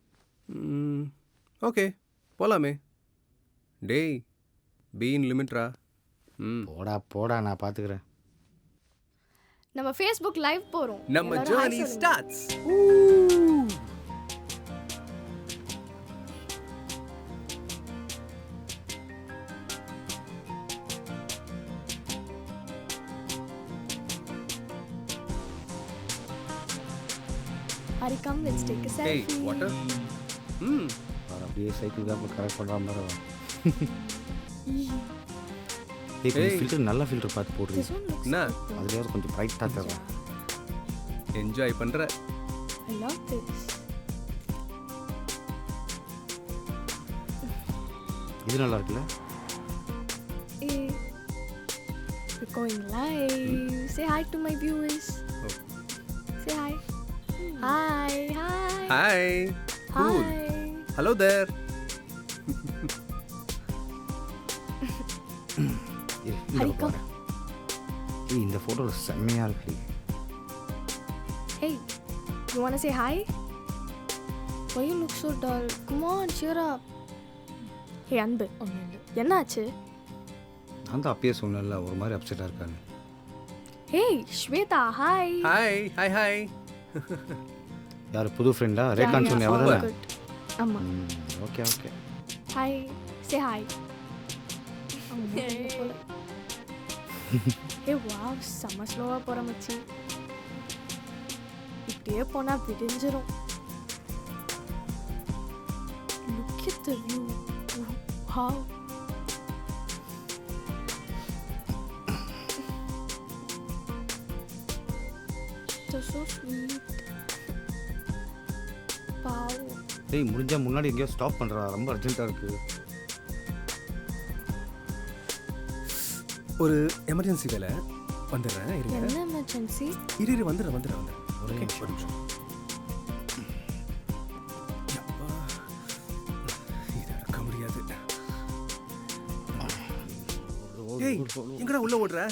ஓகே, போகலாமே. டேய், பி இன் லிமிட்ரா. போடா போடா, நான் பார்த்துக்கிறேன். நம்ம ஃபேஸ்புக் லைவ் போறோம். நம்ம journey starts. Hari, come, let's take a selfie. Hey, water? அப்படியே சைக்கிள் தான் கரெக்ட் பண்ணுற மாதிரி. இப்போ ஏய். ஃபில்டர் நல்ல ஃபில்டர் பார்த்து போடுறீங்க. This one looks என்ன good. அதுலேயாவது கொஞ்சம் ப்ரைட்டாக தரும். என்ஜாய் பண்ற? I love this. இது நல்லா இருக்குல்ல? Hey, we're going live. Say hi to my viewers. Say hi. Hi, hi. Hi. Cool. Hi. Hello there. Hari, come. இந்த ஃபோட்டோவில் செம்மையாக இருக்கு. Hey, you wanna say hi? Why you look so dull? Come on, cheer up. Hey, அன்பு என்னாச்சு? நான் தான் அப்பயே சொன்னேன்ல ஒரு மாதிரி அப்செட்டாக இருக்கான்னு. Hey, Shweta, hi. Hi hi hi. யார் புது ஃப்ரெண்டா? ரேகான் சொன்னியா அவதானே? Good. ஆமா. Okay okay. Hi, say hi. Hey, wow, செம்ம ஸ்லோவாக போகிற மச்சி. இப்படியே போனால் விடிஞ்சிரும். Look at the view. Wow. They're so sweet. Wow. டேய் முடிஞ்சா முன்னாடி எங்கேயோ ஸ்டாப் பண்ணுறா, ரொம்ப அர்ஜென்ட்டாக இருக்குது. ஒரு எமர்ஜென்சி வேலை வந்துடுறேன் இருங்க. என்ன எமர்ஜென்சி? இரு வந்துடுறேன். ஒரே Okay, ஒரு நிமிஷம். யப்பா. இது நடக்க முடியாது. ஏய் எங்கடா உள்ள ஓடுற?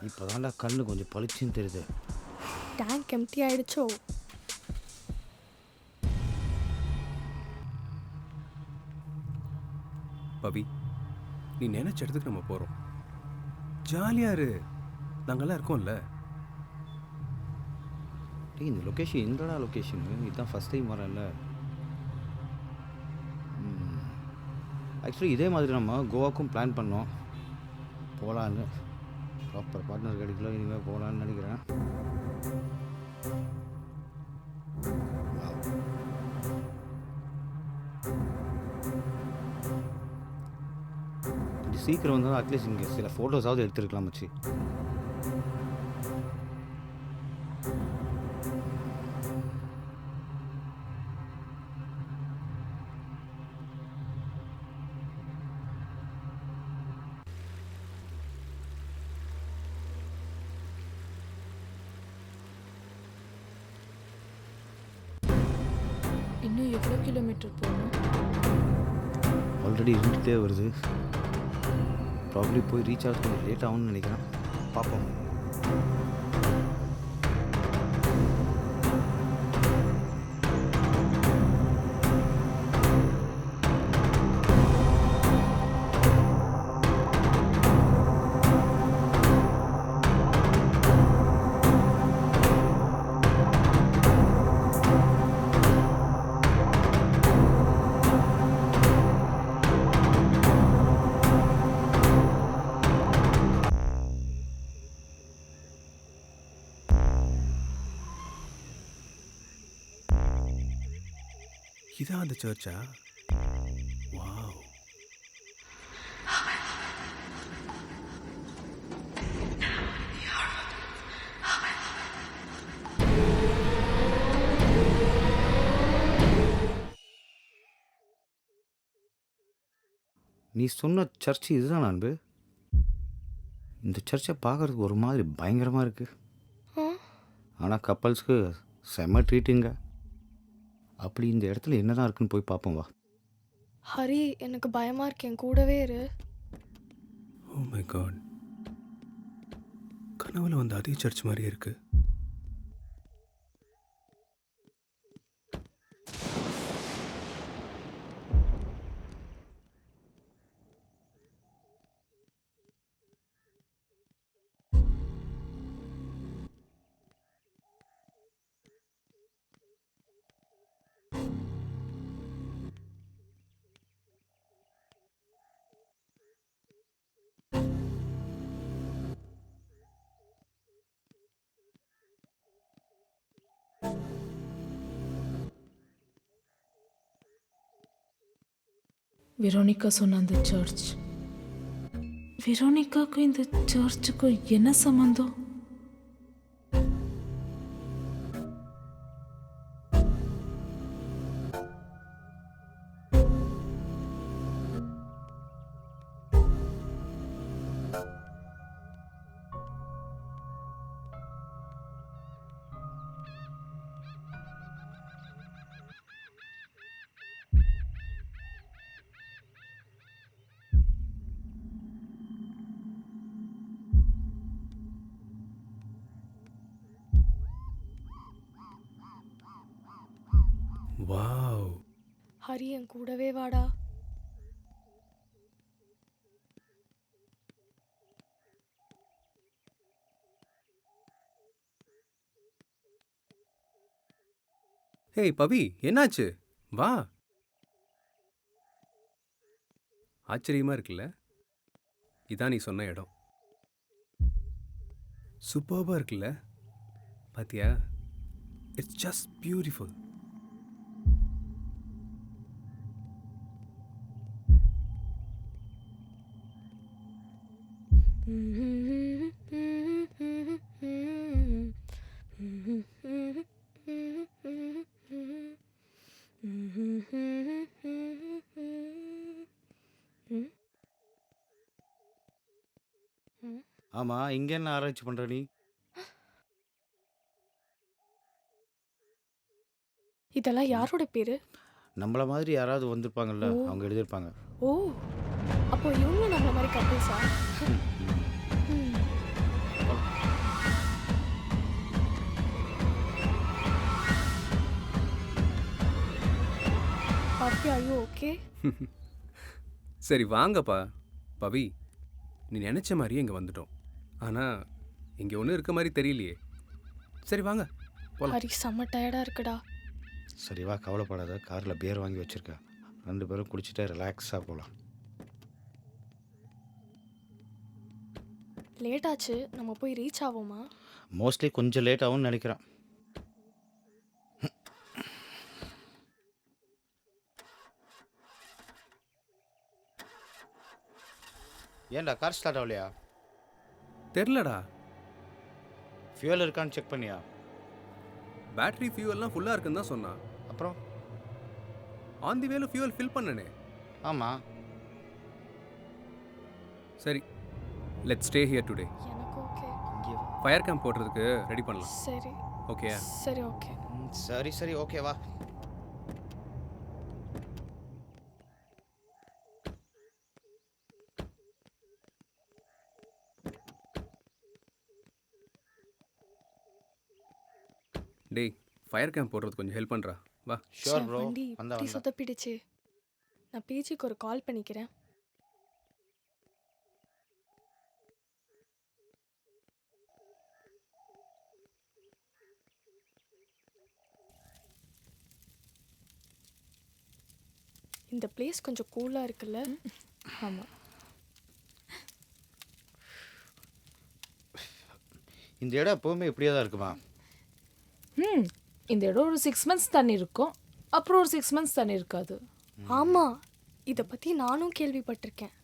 இப்போதான்டா கண்ணு கொஞ்சம் பளிச்சுன்னு தெரியுது. Tank empty ஆயிடுச்சோ? பவி, நீ நினைச்ச இடத்துக்கு நம்ம போறோம். ஜாலியா இரு, நாங்கெல்லாம் இருக்கோம்ல. டேய் இந்த லொக்கேஷன் எங்கடா லொக்கேஷன்? இதுதான் ஃபஸ்ட் டைம் வரேன்ல. ஆக்சுவலி இதே மாதிரி நம்ம கோவாக்கும் பிளான் பண்ணோம் போகலான்னு. ப்ராப்பர் பார்ட்னர் கிடைக்கல, இனிமேல் போகலான்னு நினைக்கிறேன். கொஞ்சம் சீக்கிரம் வந்தால் அட்லீஸ்ட் இங்கே சில ஃபோட்டோஸாவது எடுத்துருக்கலாம் மச்சி. இன்னும் எவ்வளோ கிலோமீட்டர் போகணும்? ஆல்ரெடி இருந்துகிட்டே வருது. ப்ராப்ளி போய் ரீச் ஆகிறது கொஞ்சம் லேட் ஆகும்னு நினைக்கிறேன். பார்ப்போம். இதான் அந்த சர்ச்சா? வாவ். நீ சொன்ன சர்ச் இதுதான் அன்பு. இந்த சர்ச்சை பார்க்குறதுக்கு ஒரு மாதிரி பயங்கரமாக இருக்குது. ஆனால் கப்பல்ஸ்க்கு செம்ம ட்ரீட்டுங்க. அப்படி இந்த இடத்துல என்னதான் இருக்குன்னு போய் பார்ப்போம் வா. ஹரி, எனக்கு பயமாக இருக்கு, என் கூடவே இரு. ஓ மை காட், கனவுல வந்த அதே சர்ச் மாதிரியே இருக்கு. வெரோனிகா சொன்ன அந்த சர்ச். வெரோனிகாவுக்கும் இந்த சர்ச்சுக்கும் என்ன சம்பந்தம்? வாவ், ஹரி என் கூடவே வாடா. ஹேய் பவி, என்னாச்சு? வா. ஆச்சரியமா இருக்குல்ல? இதான் நீ சொன்ன இடம். சூப்பர்பா இருக்குல்ல? பாத்தியா? It's just beautiful. ஆமா, இங்க என்ன ஆராய்ச்சி பண்ற நீ? இதெல்லாம் யாரோட பேரு? நம்மள மாதிரி யாராவது வந்திருப்பாங்கல்ல, ஓ. அவங்க எழுதியிருப்பாங்க. ஓ, அப்போ இவங்க நம்மள மாதிரி கப்பிள்ஸா? பாப்பி, are you okay? சரி வாங்கப்பா. பவி, நீ நினைச்ச மாதிரியே இங்கே வந்துட்டோம். ஆனால் இங்கே ஒன்றும் இருக்க மாதிரி தெரியலையே. சரி வாங்க போலாம். ஹரி செம்ம டயர்டா இருக்குடா. சரி வா, கவலைப்படாத. காரில் பியர் வாங்கி வச்சிருக்கேன். 2 பேரும் குடிச்சிட்டு ரிலாக்ஸாக போகலாம். லேட் ஆச்சு, நம்ம போய் ரீச் ஆவோமா? மோஸ்ட்லி கொஞ்சம் லேட் ஆகும்னு நினைக்கிறேன். ஏன்டா கார் ஸ்டார்ட் ஆகலையா? தெரிலடா. ஃபியூல் இருக்கான்னு செக் பண்ணியா? பேட்டரி ஃபியூவல்லாம் ஃபுல்லாக இருக்குன்னு தான் சொன்னான். அப்புறம் ஆன் தி வேல ஃபியூவல் ஃபில் பண்ணனே. ஆமாம். சரி, லெட்ஸ் ஸ்டே ஹியர் டுடே. எனக்கு ஓகே. ஃபயர் கேம்ப் போடுறதுக்கு ரெடி பண்ணலாம். சரி. ஓகேயா? சரி ஓகே. சரி சரி ஓகே வா. டேய், ஃபயர் கேம்ப் போடுறது கொஞ்சம் ஹெல்ப் பண்ணுறா. வா. Sure bro. வண்டி இப்படி சொதப்பிடுச்சு. நான் பேஜிக்கு ஒரு கால் பண்ணிக்கிறேன். இந்த பிளேஸ் கொஞ்சம் கூலாக இருக்குல்ல? ஆமாம். இந்த இடம் எப்போவுமே இப்படியே தான் இருக்குமா? இந்த இடம் ஒரு 6 months தண்ணி இருக்கும், அப்புறம் ஒரு 6 months தண்ணி இருக்காது. ஆமாம், இதை பற்றி நானும் கேள்விப்பட்டிருக்கேன்.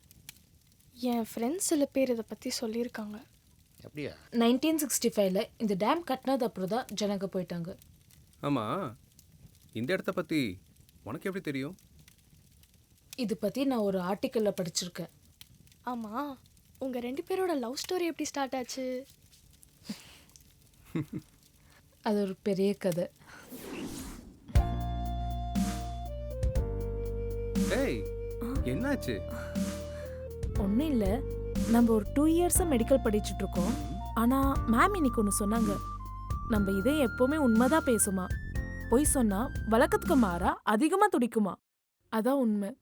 என் ஃப்ரெண்ட்ஸ் சில பேர் இதை பற்றி சொல்லியிருக்காங்க. அப்படியா? 1965 இந்த டேம் கட்டினது அப்புறம் தான் ஜனங்க போயிட்டாங்க. ஆமாம், இந்த இடத்த பற்றி உனக்கு எப்படி தெரியும்? இது பற்றி நான் ஒரு ஆர்டிக்கலில் படிச்சிருக்கேன். ஆமாம், உங்கள் 2 பேரோட லவ் ஸ்டோரி எப்படி ஸ்டார்ட் ஆச்சு? அது ஒரு பெரிய கதை. டேய், என்னாச்சு? ஒன்றும் இல்லை, நம்ம ஒரு 2 yearsஆ மெடிக்கல் படிச்சுட்டு இருக்கோம். ஆனால் மேம் இன்னைக்கு ஒன்று சொன்னாங்க. நம்ம இதை எப்போவுமே உண்மைதான் பேசுமா, பொய் சொன்னா வழக்கத்துக்கு மாறா அதிகமாக துடிக்குமா. அதான் உண்மை.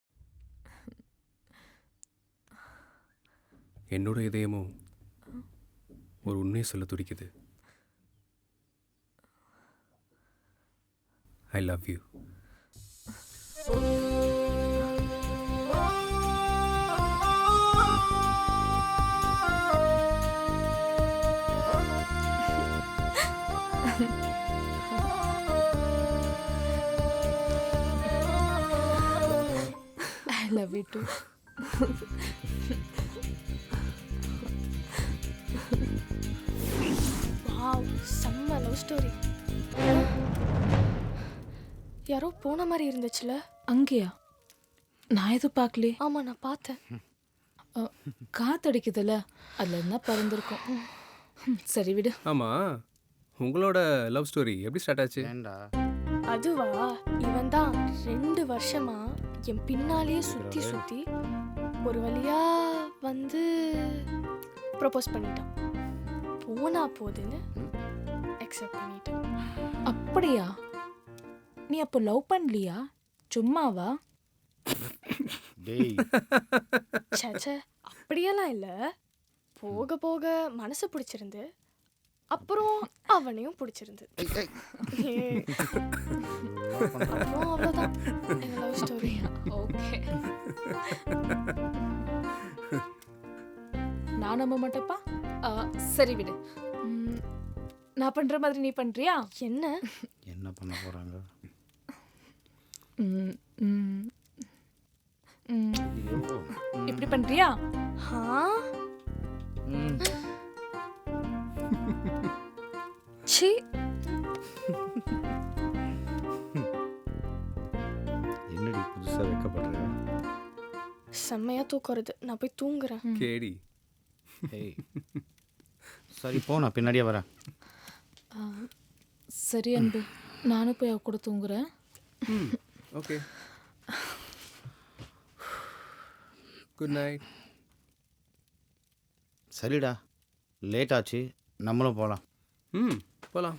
என்னோட இதயமும் ஒரு உண்மையை சொல்ல துடிக்குது. I love you. I love you to. Wow, செம்ம லவ் ஸ்டோரி. யாரோ போன மாதிரி இருந்துச்சுல. அங்கேயா? நான் எதுவும் பார்க்கலையே. ஆமா, நான் பார்த்தேன். காத்தடிக்குதுல்ல, அதில் என்ன பறந்துருக்கும். சரி விடு. ஆமா, உங்களோட லவ் ஸ்டோரி எப்படி ஸ்டார்ட் ஆச்சு? அதுவா, இவன் தான் 2 வருஷமா என் பின்னாலேயே சுத்தி சுத்தி ஒரு வழியா வந்து ப்ரொபோஸ் பண்ணிட்டான். போனா போதுன்னு அக்செப்ட் பண்ணிட்டேன். அப்படியா? நீ அப்போ லவ் பண்ணலையா? சும்மாவா? டேய், சே, அப்படியெல்லாம் இல்லை. போக போக மனசு பிடிச்சிருந்து, அப்புறம் அவனையும் பிடிச்சிருந்து. அப்புறம் அவ்வளோதான் எங்க லவ் ஸ்டோரி. ஓகே. நான் நம்ப மாட்டேப்பா. சரி விடு. நான் பண்ற மாதிரி நீ பண்றியா? என்ன என்ன பண்ண போறாங்க? இப்படி பண்றியா? சி, என்னடி புதுசா வைக்கப்படுற? செம்மையா தூக்கம் வருது, நான் போய் தூங்குறேன். கேடி. ஏய், சரி போ, நான் பின்னாடியே வரேன். சரி அன்பு, நானும் போய் அவ கூட தூங்குறேன். Okay, good night. சரிடா, லேட் ஆச்சு, நம்மளும் போகலாம். போகலாம்.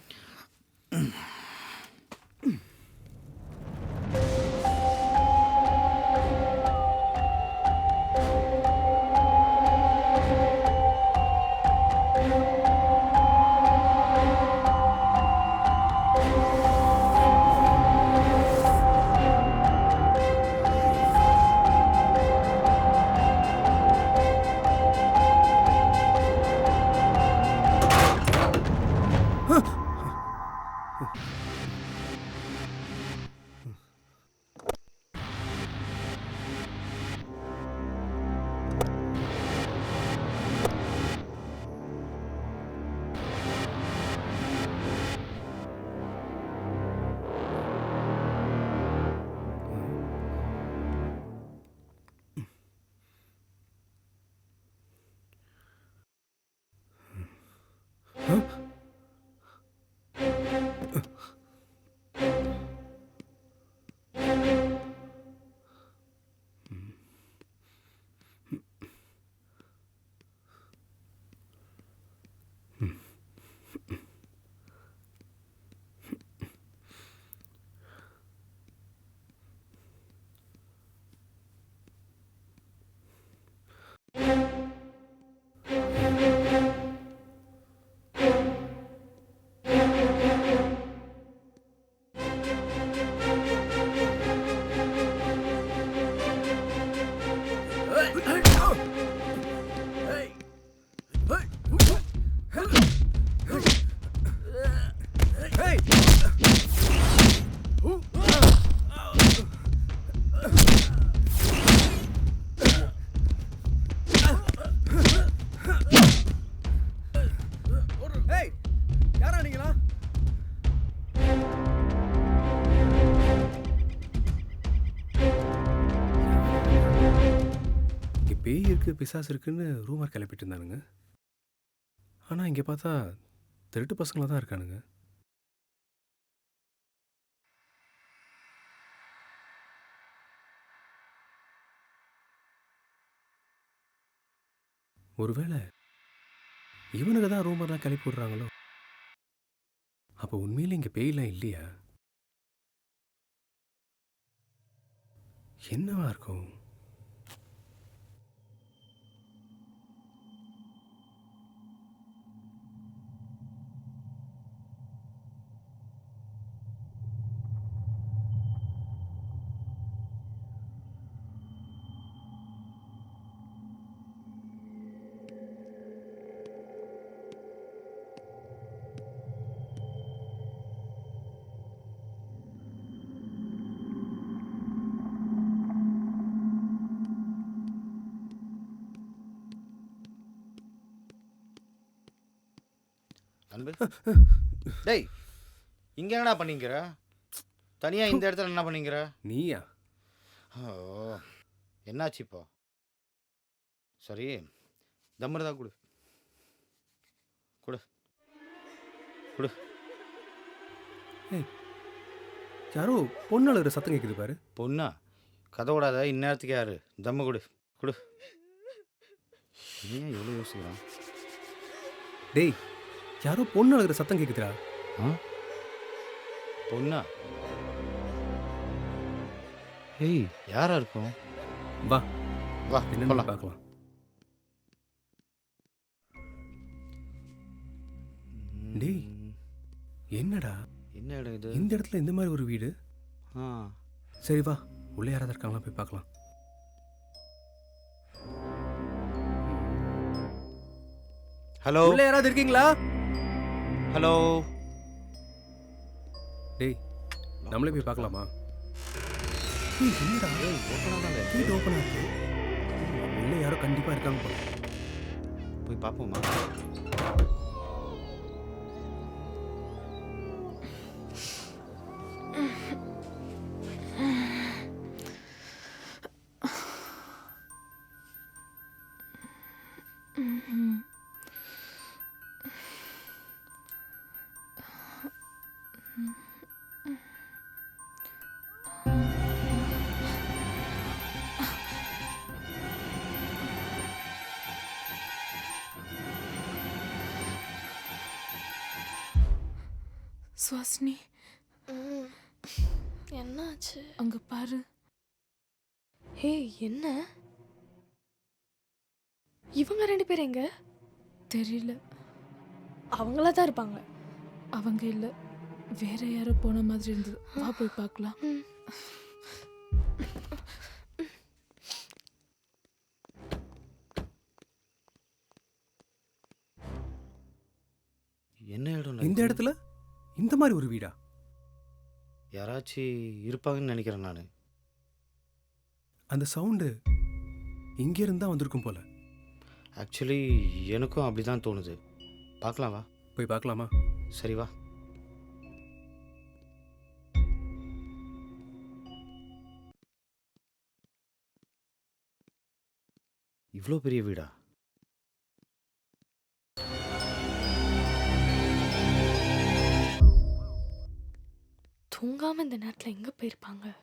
பேய் இருக்குது பிசாசு இருக்குன்னு ரூமர் கிளப்பிட்டு இருந்தானுங்க. ஆனால் இங்கே பார்த்தா திருட்டு பசங்களாக தான் இருக்கானுங்க. ஒருவேளை இவனுக்கு தான் ரூமர்லாம் கிளப்பி விடுறாங்களோ? அப்போ உண்மையில இங்கே பேயெல்லாம் இல்லையா? என்னவா இருக்கும்? அன்பு டேய் இங்கே என்னடா பண்ணிக்கிற? தனியாக இந்த இடத்துல என்ன பண்ணிக்கிற? நீயா? ஓ என்னாச்சு இப்போ? சரி தம்மிருதா கொடு கொடு கொடு. ஏய் யாரோ பொண்ணு அழுகிற சத்தம் கேட்குது பாரு. பொண்ணா? கதவுடாத, இந்நேரத்துக்கு யாரு? தம்மு கொடு கொடு. ஏன் எவ்வளோ யோசிக்கிறான்? டேய் யாரோ பொண்ணு அழுகிற சத்தம் கேட்குதுடா. ஆ பொண்ணா? ஏய் யாரா இருக்கும்? வா வா என்னன்னு போலாம். பார்க்கலாம். டேய் என்னடா என்ன இடம் இது? இந்த இடத்துல இந்த மாதிரி ஒரு வீடு? ஆ சரி வா உள்ளே யாராவது இருக்காங்களா போய் பார்க்கலாம். ஹலோ உள்ள யாராவது இருக்கீங்களா? ஹலோ. டேய் நம்மளே போய் பார்க்கலாமா? ஏய் என்னடா கேட் ஓப்பனா இருக்கு. உள்ள யாரோ கண்டிப்பா இருக்காங்க போல. போய் பார்ப்போமா? சுவாசினி என்னாச்சு? அங்க பாரு. ஹே என்ன? இவங்க 2 பேர் எங்க? தெரியல. அவங்களா தான் இருப்பாங்க. அவங்க இல்ல, வேற யாரோ போன மாதிரி இருந்தது. வா போய் பார்க்கலாம். என்ன இடம்? இந்த இடத்துல இந்த மாதிரி ஒரு வீடா? யாராச்சும் இருப்பாங்கன்னு நினைக்கிறேன் நான். அந்த சவுண்டு இங்கே இருந்தா வந்திருக்கும் போல. ஆக்சுவலி எனக்கும் அப்படி தான் தோணுது. பார்க்கலாம் வா. போய் பார்க்கலாமா? சரி வா. இவ்வளோ பெரிய வீடா? தூங்காம இந்த நேரத்துல எங்க போயிருப்பாங்க?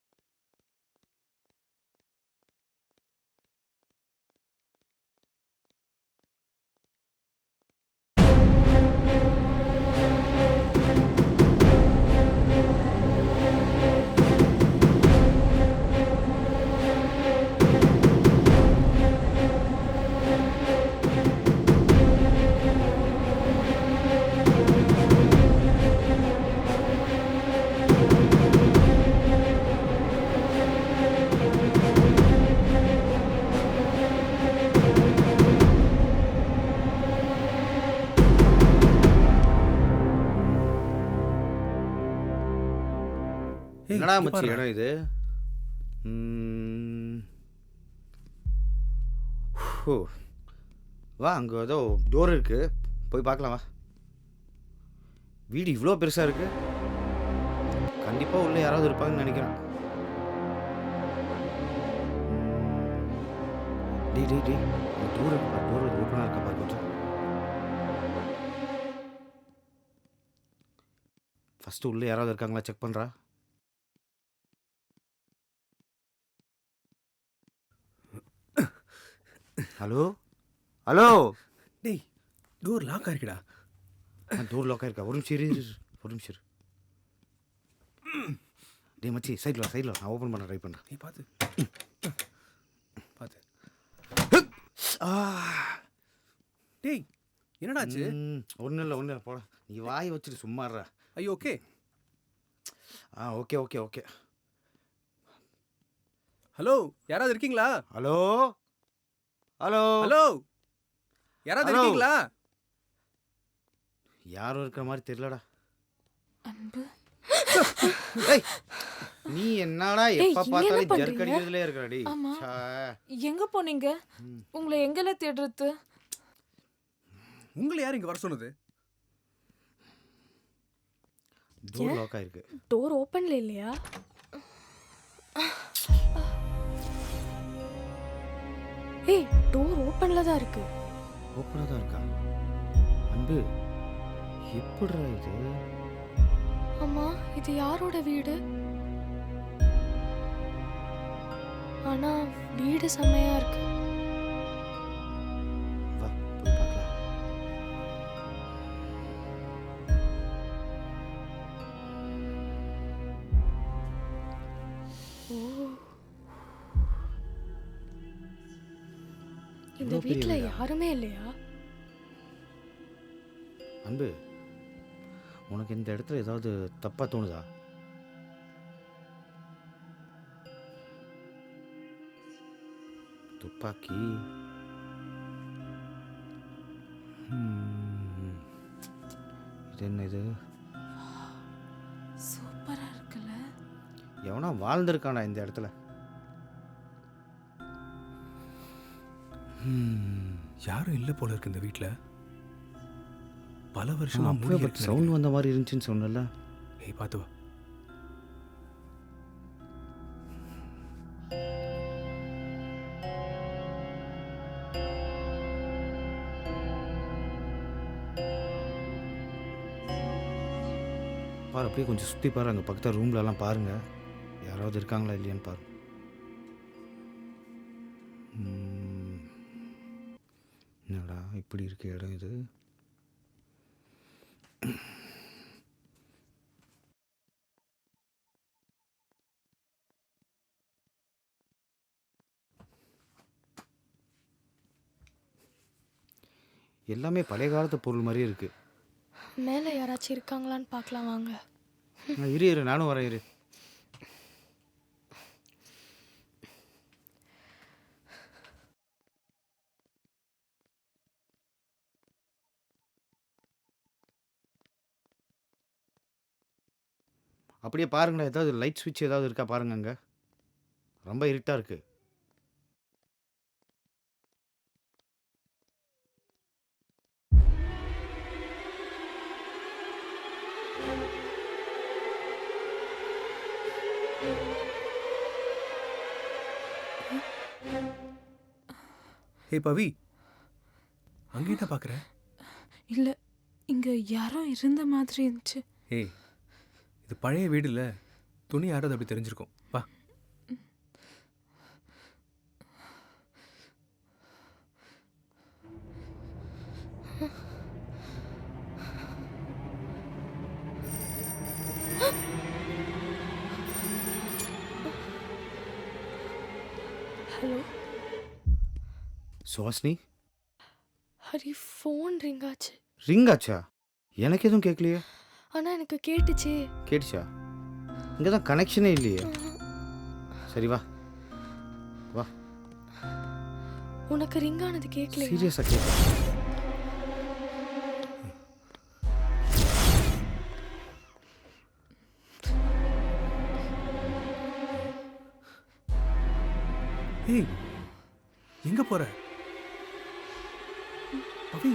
என்னடா மச்சி இடம் இது? வா அங்கே ஏதோ டோர் இருக்கு, போய் பார்க்கலாம் வா. வீடு இவ்வளோ பெருசாக இருக்கு. கண்டிப்பாக உள்ள யாராவது இருப்பாங்கன்னு நினைக்கிறேன். டேய் டேய் டேய் டோர் இருக்கா? டோர் ஓப்பனாக இருக்கா பாரு கொஞ்சம். ஃபஸ்ட்டு உள்ளே யாராவது இருக்காங்களா செக் பண்ணுறா. Hello hello. டேய் டோர் லாக் ஆயிருக்குடா. டோர் லாக் ஆயிருக்கா? ஒரு நிமிஷம் இரு, ஒரு நிமிஷம் இரு. டேய் மச்சி சைடில் வா, சைடில் வா, நான் ஓப்பன் பண்ண ட்ரை பண்ணுறேன். நீ பார்த்து பார்த்து. டேய் என்னடாச்சு? ஒன்றும் இல்லை ஒன்றும் இல்லை, போட. நீ வாய் வச்சுட்டு சும்மாடுறா. ஐயோ okay. Okay okay okay. Hello யாராவது இருக்கீங்களா? ஹலோ ஹலோ ஹலோ யாராவது இருக்கீங்களா? யாரும் இருக்கிற மாதிரி தெரியலடா. அன்பு நீ என்னடா எப்ப பார்த்தாலும் ஜர்க்கடிக்கிறதுலே இருக்கறடி. ஆமா எங்க போனீங்க? உங்களை எங்கல தேடுறது? உங்களை யார் இங்க வர சொன்னது? டோர் லாக் ஆயிருக்கு. டோர் ஓப்பன்ல இல்லையா? ஏய், டோர் ஓப்பன்ல தான் இருக்கு. ஓப்பனாக தான் இருக்கா? அன்பு, எப்படிடா இது? அம்மா, இது யாரோட வீடு? ஆனா வீடு செம்மையா இருக்கு. வா போய் பார்க்கலாம். ஓ, இந்த இவ்வளோ பெரிய வீட்ல வீடா? யாருமே இல்லையா? அன்பு, உனக்கு இந்த இடத்துல ஏதாவது தப்பாக தோணுதா? துப்பாக்கி. இது என்ன இது? சூப்பரா இருக்குல்ல? எவனா வாழ்ந்திருக்கானா இந்த இடத்துல? யாரும் இல்லை போல இருக்கு இந்த வீட்டில். பல வருஷமா மூடி இருக்கு. சவுண்ட் வந்த மாதிரி இருந்துச்சுன்னு சொன்னல. ஏய், பார்த்து வா. பாரு, அப்படியே கொஞ்சம் சுற்றி பாரு. அங்கே பக்கத்தில் ரூம்லலாம் பாருங்க, யாராவது இருக்காங்களா இல்லையான்னு பாரு. என்னடா இப்படி இருக்க இடம் இது? எல்லாமே பழைய காலத்து பொருள் மாதிரியே இருக்கு. மேலே யாராச்சும் இருக்காங்களான்னு பார்க்கலாம் வாங்க. இரு இரு, நானும் வரேன் இரு. அப்படியே பாருங்களேன், ஏதாவது லைட் சுவிட்ச் ஏதாவது இருக்கா பாருங்க. அங்கே ரொம்ப இருட்டாக இருக்கு. ஏய் பவி, அங்கேயே தான் பார்க்குறேன். இல்ல, இங்க யாரோ இருந்த மாதிரி இருந்துச்சு. ஏய், இது பழைய வீடு இல்லை. துணி யாராவது அப்படி தெரிஞ்சிருக்கும். வா. Hello Suvasini, Hari, phone ring ஆச்சு. ரிங் ஆச்சா? எனக்கு எதுவும் கேட்கலையே. ஆனால் எனக்கு கேட்டுச்சு. கேட்டுச்சா? இங்கே தான் கனெக்ஷனே இல்லையே. சரி வா வா. உனக்கு ரிங் ஆனது கேட்கல? சீரியஸாக கேட்க. ஏய், எங்க போற பவி?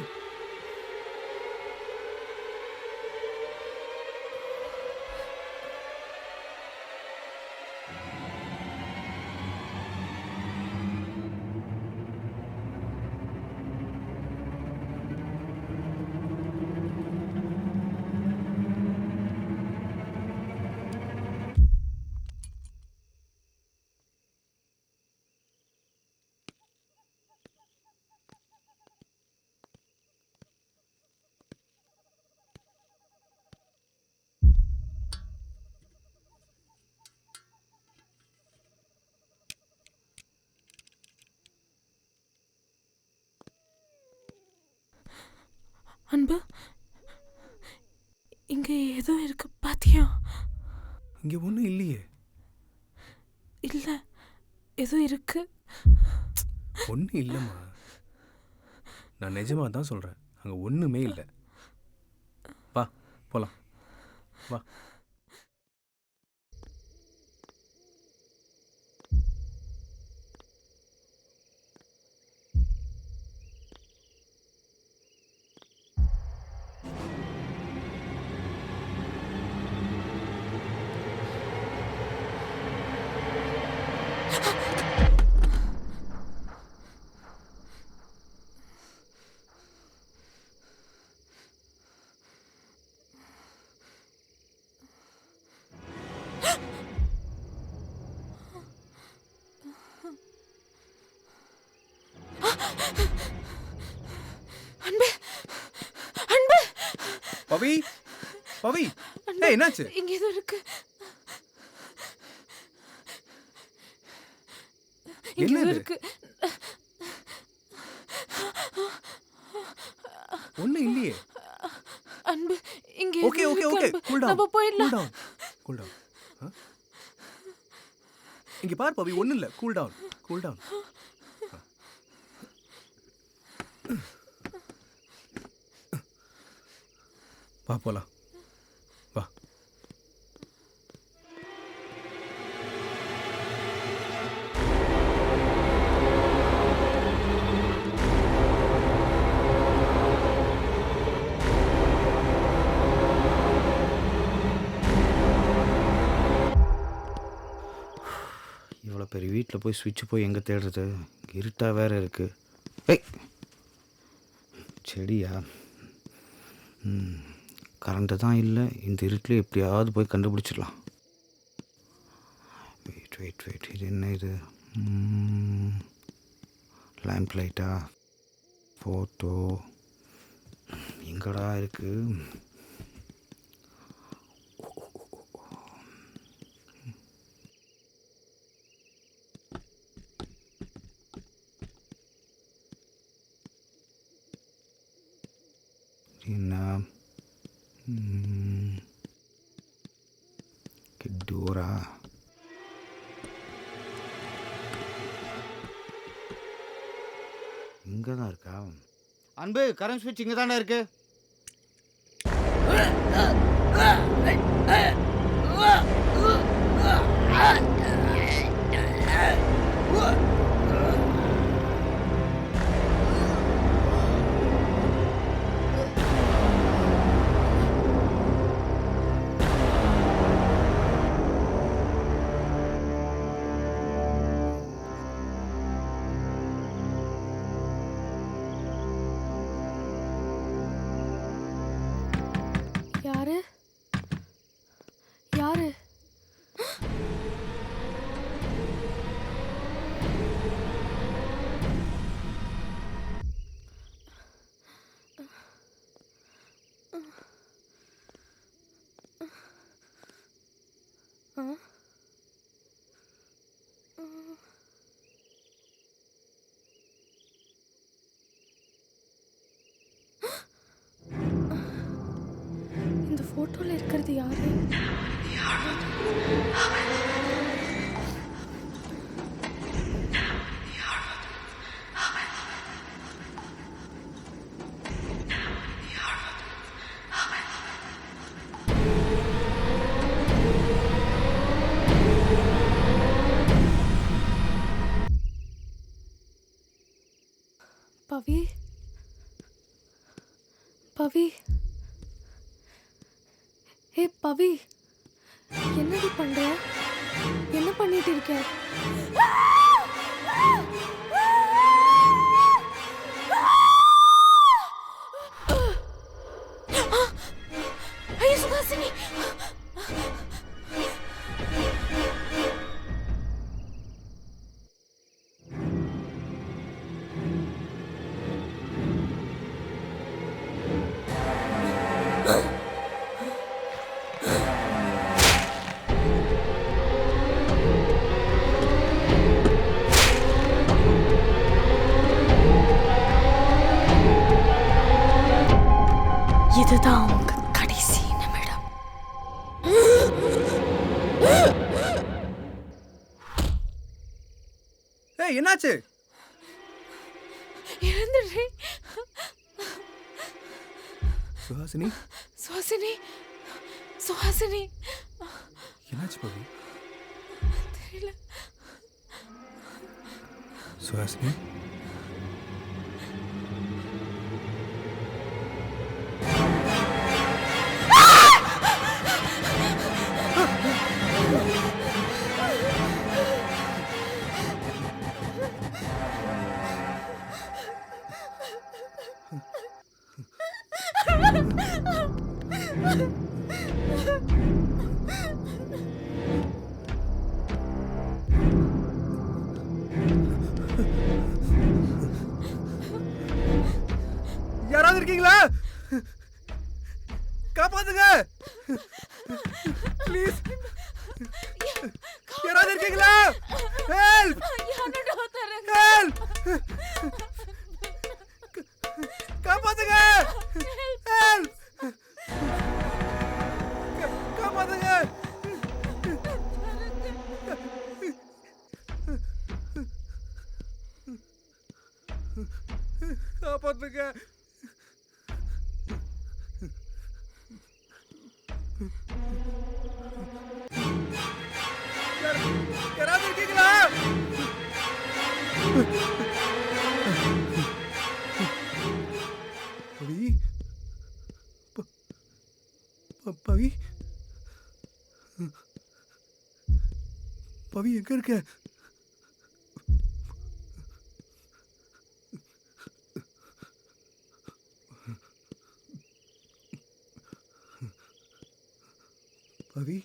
அன்பு, இங்க ஏதோ இருக்கு பாத்தியா? இங்க ஒண்ணும் இல்லையே. இல்ல, ஏதோ இருக்கு. ஒன்றும் இல்லைம்மா, நான் நிஜமா தான் சொல்றேன். அங்க ஒண்ணுமே இல்லை. வா போலாம், வா. பவி பவி ஏய் என்னாச்சு? இங்க ஏதோ இருக்கு. இங்க ஏதோ இருக்கு. ஒண்ணு இல்லையே. அன்பு இங்க okay okay okay cool down. நம்ம போயிடலாம். Cool down. இங்க பார் பவி, ஒண்ணு இல்ல. Cool down cool down. வா போலாம். வா. இவ்வளோ பெரிய வீட்டில் போய் சுவிட்ச் போய் எங்கே தேடுறது? இருட்டாக வேற இருக்கு. ஏய் செடியா? கரண்ட்டு தான் இல்லை. இந்த இருட்டில் எப்படியாவது போய் கண்டுபிடிச்சிடலாம். வெயிட் வெயிட் வெயிட், இது என்ன இது? லேம்ப் லைட்டா? ஃபோட்டோ எங்கடா இருக்கு? என்ன டோரா? இங்கே தான் இருக்கா? அன்பு, கரண்ட் ஸ்விட்ச் இங்கே தானே இருக்கு. யாரு யாரு? இந்த போட்டோல இருக்கிறது யாரு? பவி பவி, ஹே பவி, என்னடி பண்ற? என்ன பண்ணிட்டு இருக்க? ஐயோ சுஹாசினி! இதுதான் உங்க கடைசி நிமிடம். ஏய் என்னாச்சு? இறந்துடுறேன். சுஹாசினி சுஹாசினி சுஹாசினி, என்னாச்சு பவி? தெரியல. சுஹாசினி யாராவது இருக்கீங்களா? காப்பாத்துங்க ப்ளீஸ் யாராவது இருக்கீங்களா ஹெல்ப் ஹெல்ப் காப்பாத்துங்க ஹெல்ப் காப்பாத்துங்க காப்பாத்துங்க யாராவது இருக்கீங்களா பவி பவி பவி எங்க இருக்க பவி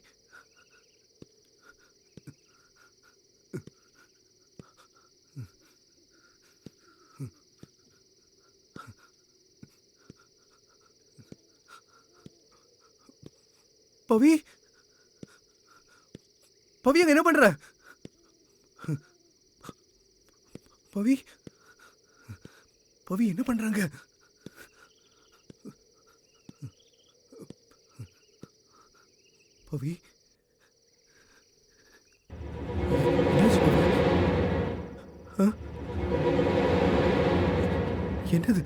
பவி பவி அங்க என்ன பண்ற பவி பவி என்ன பண்றாங்க பவி என்னது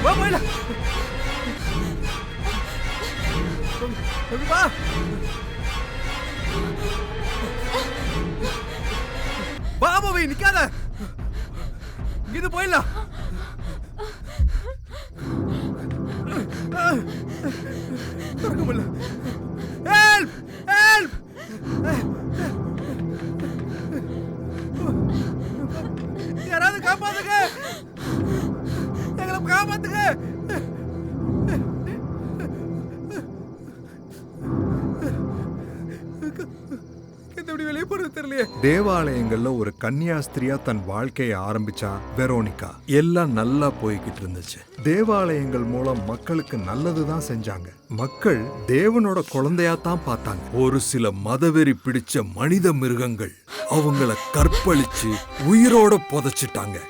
வா போயில வா வா பவி நிக்காத இது போயிடலாம் திறக்க முடியல ஹெல்ப் ஹெல்ப் யாராவது காப்பாத்துங்க எங்களை காப்பாத்துங்க வெளியே போறது தெரியலையே. தேவாலயங்கள்ல ஒரு கன்னியாஸ்திரியா தன் வாழ்க்கையை ஆரம்பிச்சா வெரோனிகா. எல்லாம் நல்லா போய்கிட்டு இருந்துச்சு. தேவாலயங்கள் மூலம் மக்களுக்கு நல்லதுதான் செஞ்சாங்க. மக்கள் தேவனோட குழந்தையா தான் பார்த்தாங்க. ஒரு சில மதவெறி பிடிச்ச மனித மிருகங்கள் அவங்கள கற்பழிச்சு உயிரோட புதைச்சிட்டாங்க.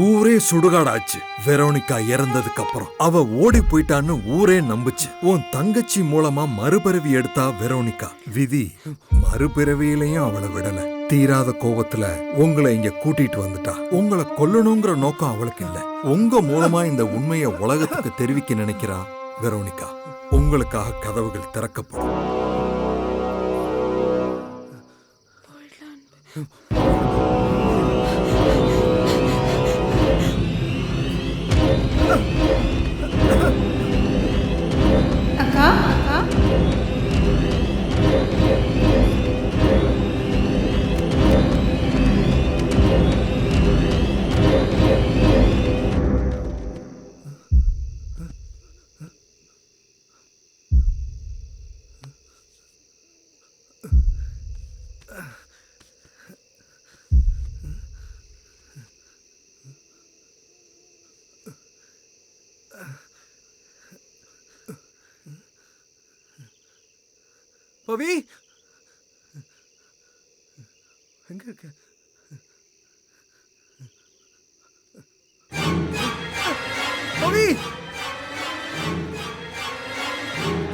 ஊரே சுடுகாடாச்சு. வெரோனிகா இறந்ததுக்கு அப்புறம் அவ ஓடி போயிட்டான்னு ஊரே நம்புச்சு. உன் தங்கச்சி மூலமா மறுபிறவி எடுத்தா வெரோனிகா. விதி மறுபிறவியிலையும் அவளை விடல. தீராத கோபத்துல உங்களை இங்க கூட்டிட்டு வந்துட்டா. உங்களை கொல்லணுங்கிற நோக்கம் அவளுக்கு இல்ல. உங்க மூலமா இந்த உண்மையை உலகத்துக்கு தெரிவிக்க நினைக்கிறா வெரோனிகா. உங்களுக்காக கதவுகள் திறக்கப்படும். அக்கா பவி எங்க இருக்க? பவி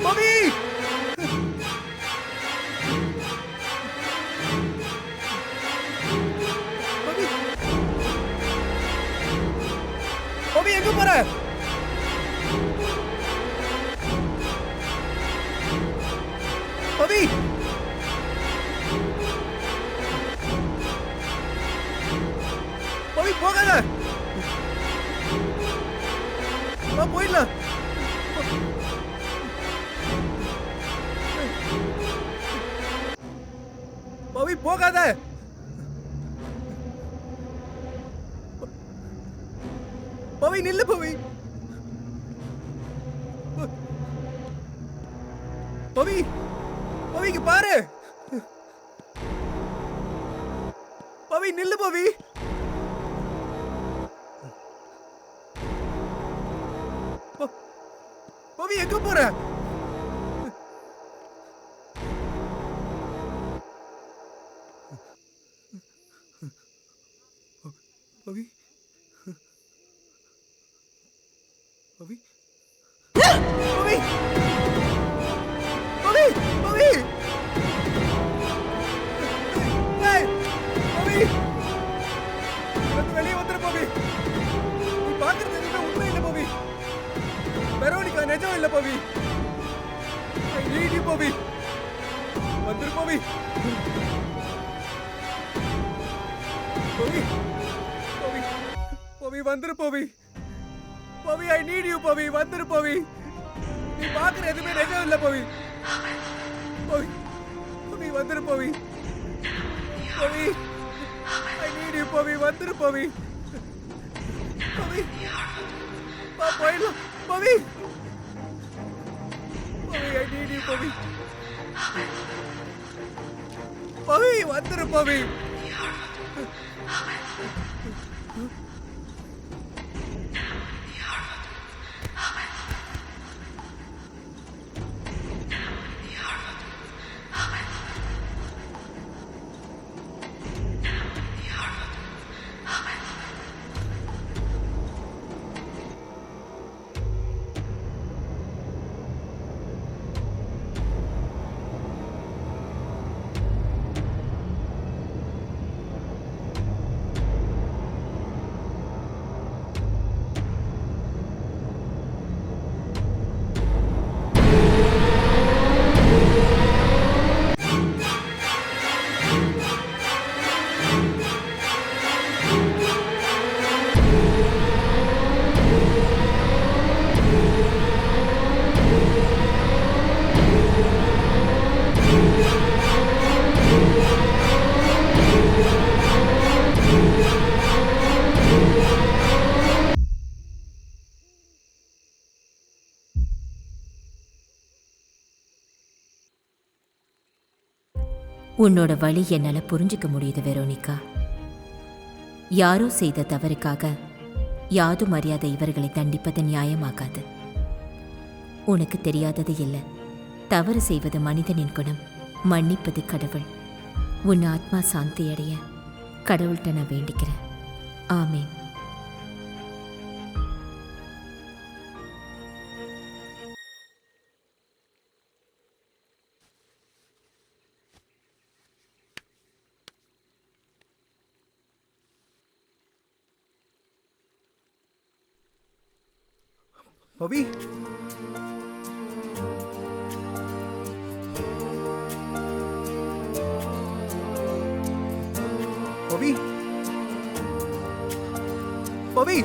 பவி பவி எங்க போற? பவி பவி போகாத. போயிடலாம். பவி போகாத. பவி நில்லு. பவி பவி பவிக்கு பாரு. பவி நில்லு. பவி பவி எங்க போற? பவி பவி பவி பவி பவி ஏய் பவி வெளியே வந்துரு பவி. நீ பாக்குறது எதுவுமே உண்மை இல்லை பவி. வெரோனிகா நிஜம் இல்லை பவி. I need you பவி. வந்துரு பவி. பவி பவி பவி வந்துரு பவி. பவி I need you பவி. வந்துரு பவி. நீ பாக்குற எதுவுமே நிஜம் இல்லை பவி. பவி பவி வந்துரு பவி. பவி I need you பவி. வந்துரு பவி. பவி போயிடலாம் பவி. பவி I need you பவி. பவி வந்துரு பவி. உன்னோட வழி என்னால புரிஞ்சுக்க முடியுது வெரோனிகா. யாரோ செய்த தவறுக்காக யாதும் அறியாத இவர்களை தண்டிப்பது நியாயமாகாது. உனக்கு தெரியாதது இல்லை. தவறு செய்வது மனிதனின் குணம், மன்னிப்பது கடவுள். உன் ஆத்மா சாந்தி அடைய கடவுள்கிட்ட நான் வேண்டிக்கிறேன். ஆமீன். பவி பவி பவி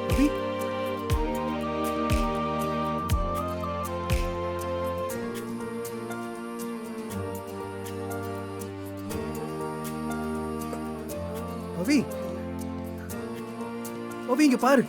பவி பவி பவி இங்க பாரு.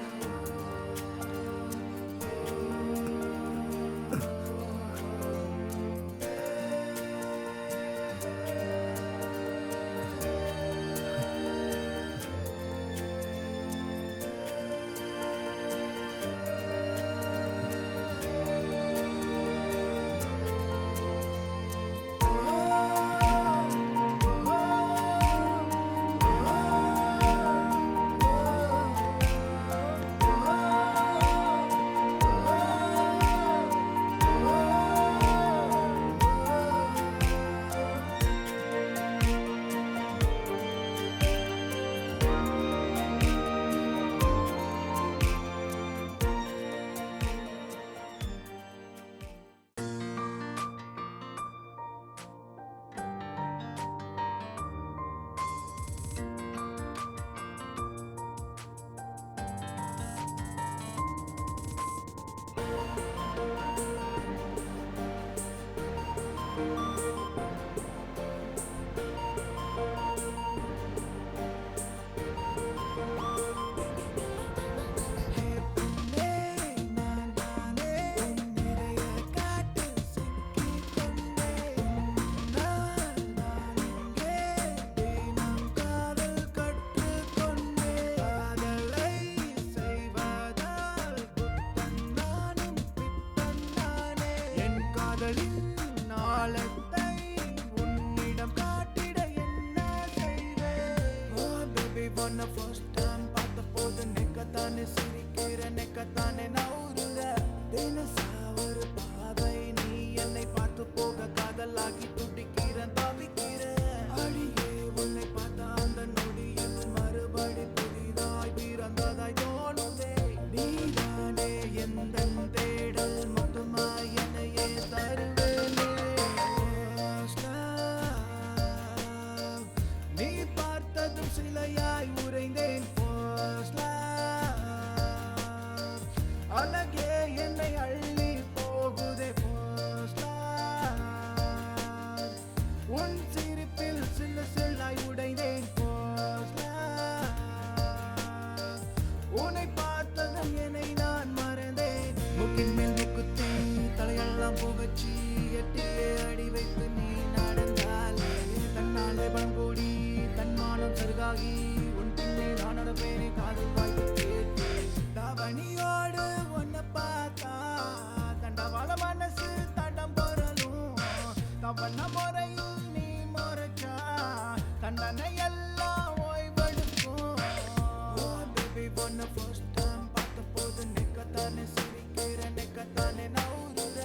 அவளின் நாளத்தை உன்னிடம் காட்டிட என்ன செய்வேன்? Oh baby, wanna first time பார்த்த போது நெக்கத்தானே சிரிக்கிற, நெக்கத்தானே நவுறுற. தினசா ஒரு பாவை நீ என்னை பார்த்து போக காதலாகி துடிக்கிறேன், தவிக்கிறேன். அடியே உன்னை பார்த்த அந்த நொடியில் மறுபடி புதிதாய் பிறந்ததாய் தோணுதே. நீதானே எந்தன் தேடல் மொத்தமாய் என்னையே தருவேனே. First love, நீ பார்த்ததும் சிலையாய் உறைந்தேன். First love, அழகே என்னை அள்ளி போகுதே. First love, உன் சிரிப்பில் சில்ல சில்லாய் உடைந்தேன். First love, உன்னை பார்த்ததும் என்னை நான் மறந்தேன். முக்கின் மேல் முக்குத்தி தலையெல்லாம் புகச்சி எட்டிலே அடி வைத்து நீ நடந்தாலே தன்னாலே பண்கூடி தன்மானம் சருகாகி உன் பின்னே நான் நடப்பேனே காதல் வாய்ப்பு கேட்டு. தவணியோடு ஒன்ன பார்த்தா தண்டவாள மனசு தடம் பொறலும். தவண முறையில் நீ முறைச்சா தண்டனை எல்லாம் ஓய்வெடுக்கும். Oh baby, wanna first time பார்த்த போது நெக்கத்தானே சிரிக்கிற, நெக்கத்தானே நவுறுற.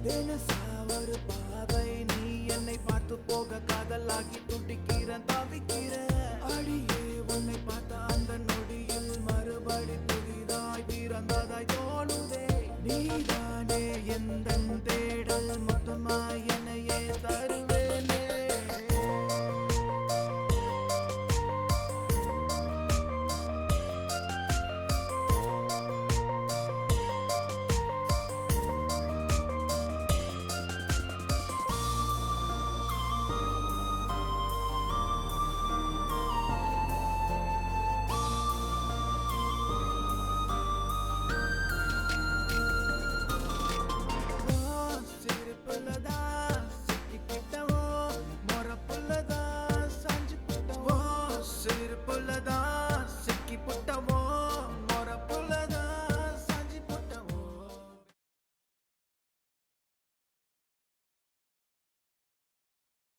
தினசா ஒரு பாவை நீ என்னை பார்த்து போக காதலாகி துடிக்கிறேன், தவிக்கிறேன். அடியே உன்னை பார்த்த அந்த நொடியில் மறுபடி புதிதாய் பிறந்ததாய் தோணுதே. நீதானே எந்தன் தேடல் மொத்தமாய் என்னையே தருவேனே. சிரிப்புலதான் சிக்கிக்கிட்டவோ, மொறப்புலதான் சாஞ்சு போட்டவோ. சிரிப்புலதான்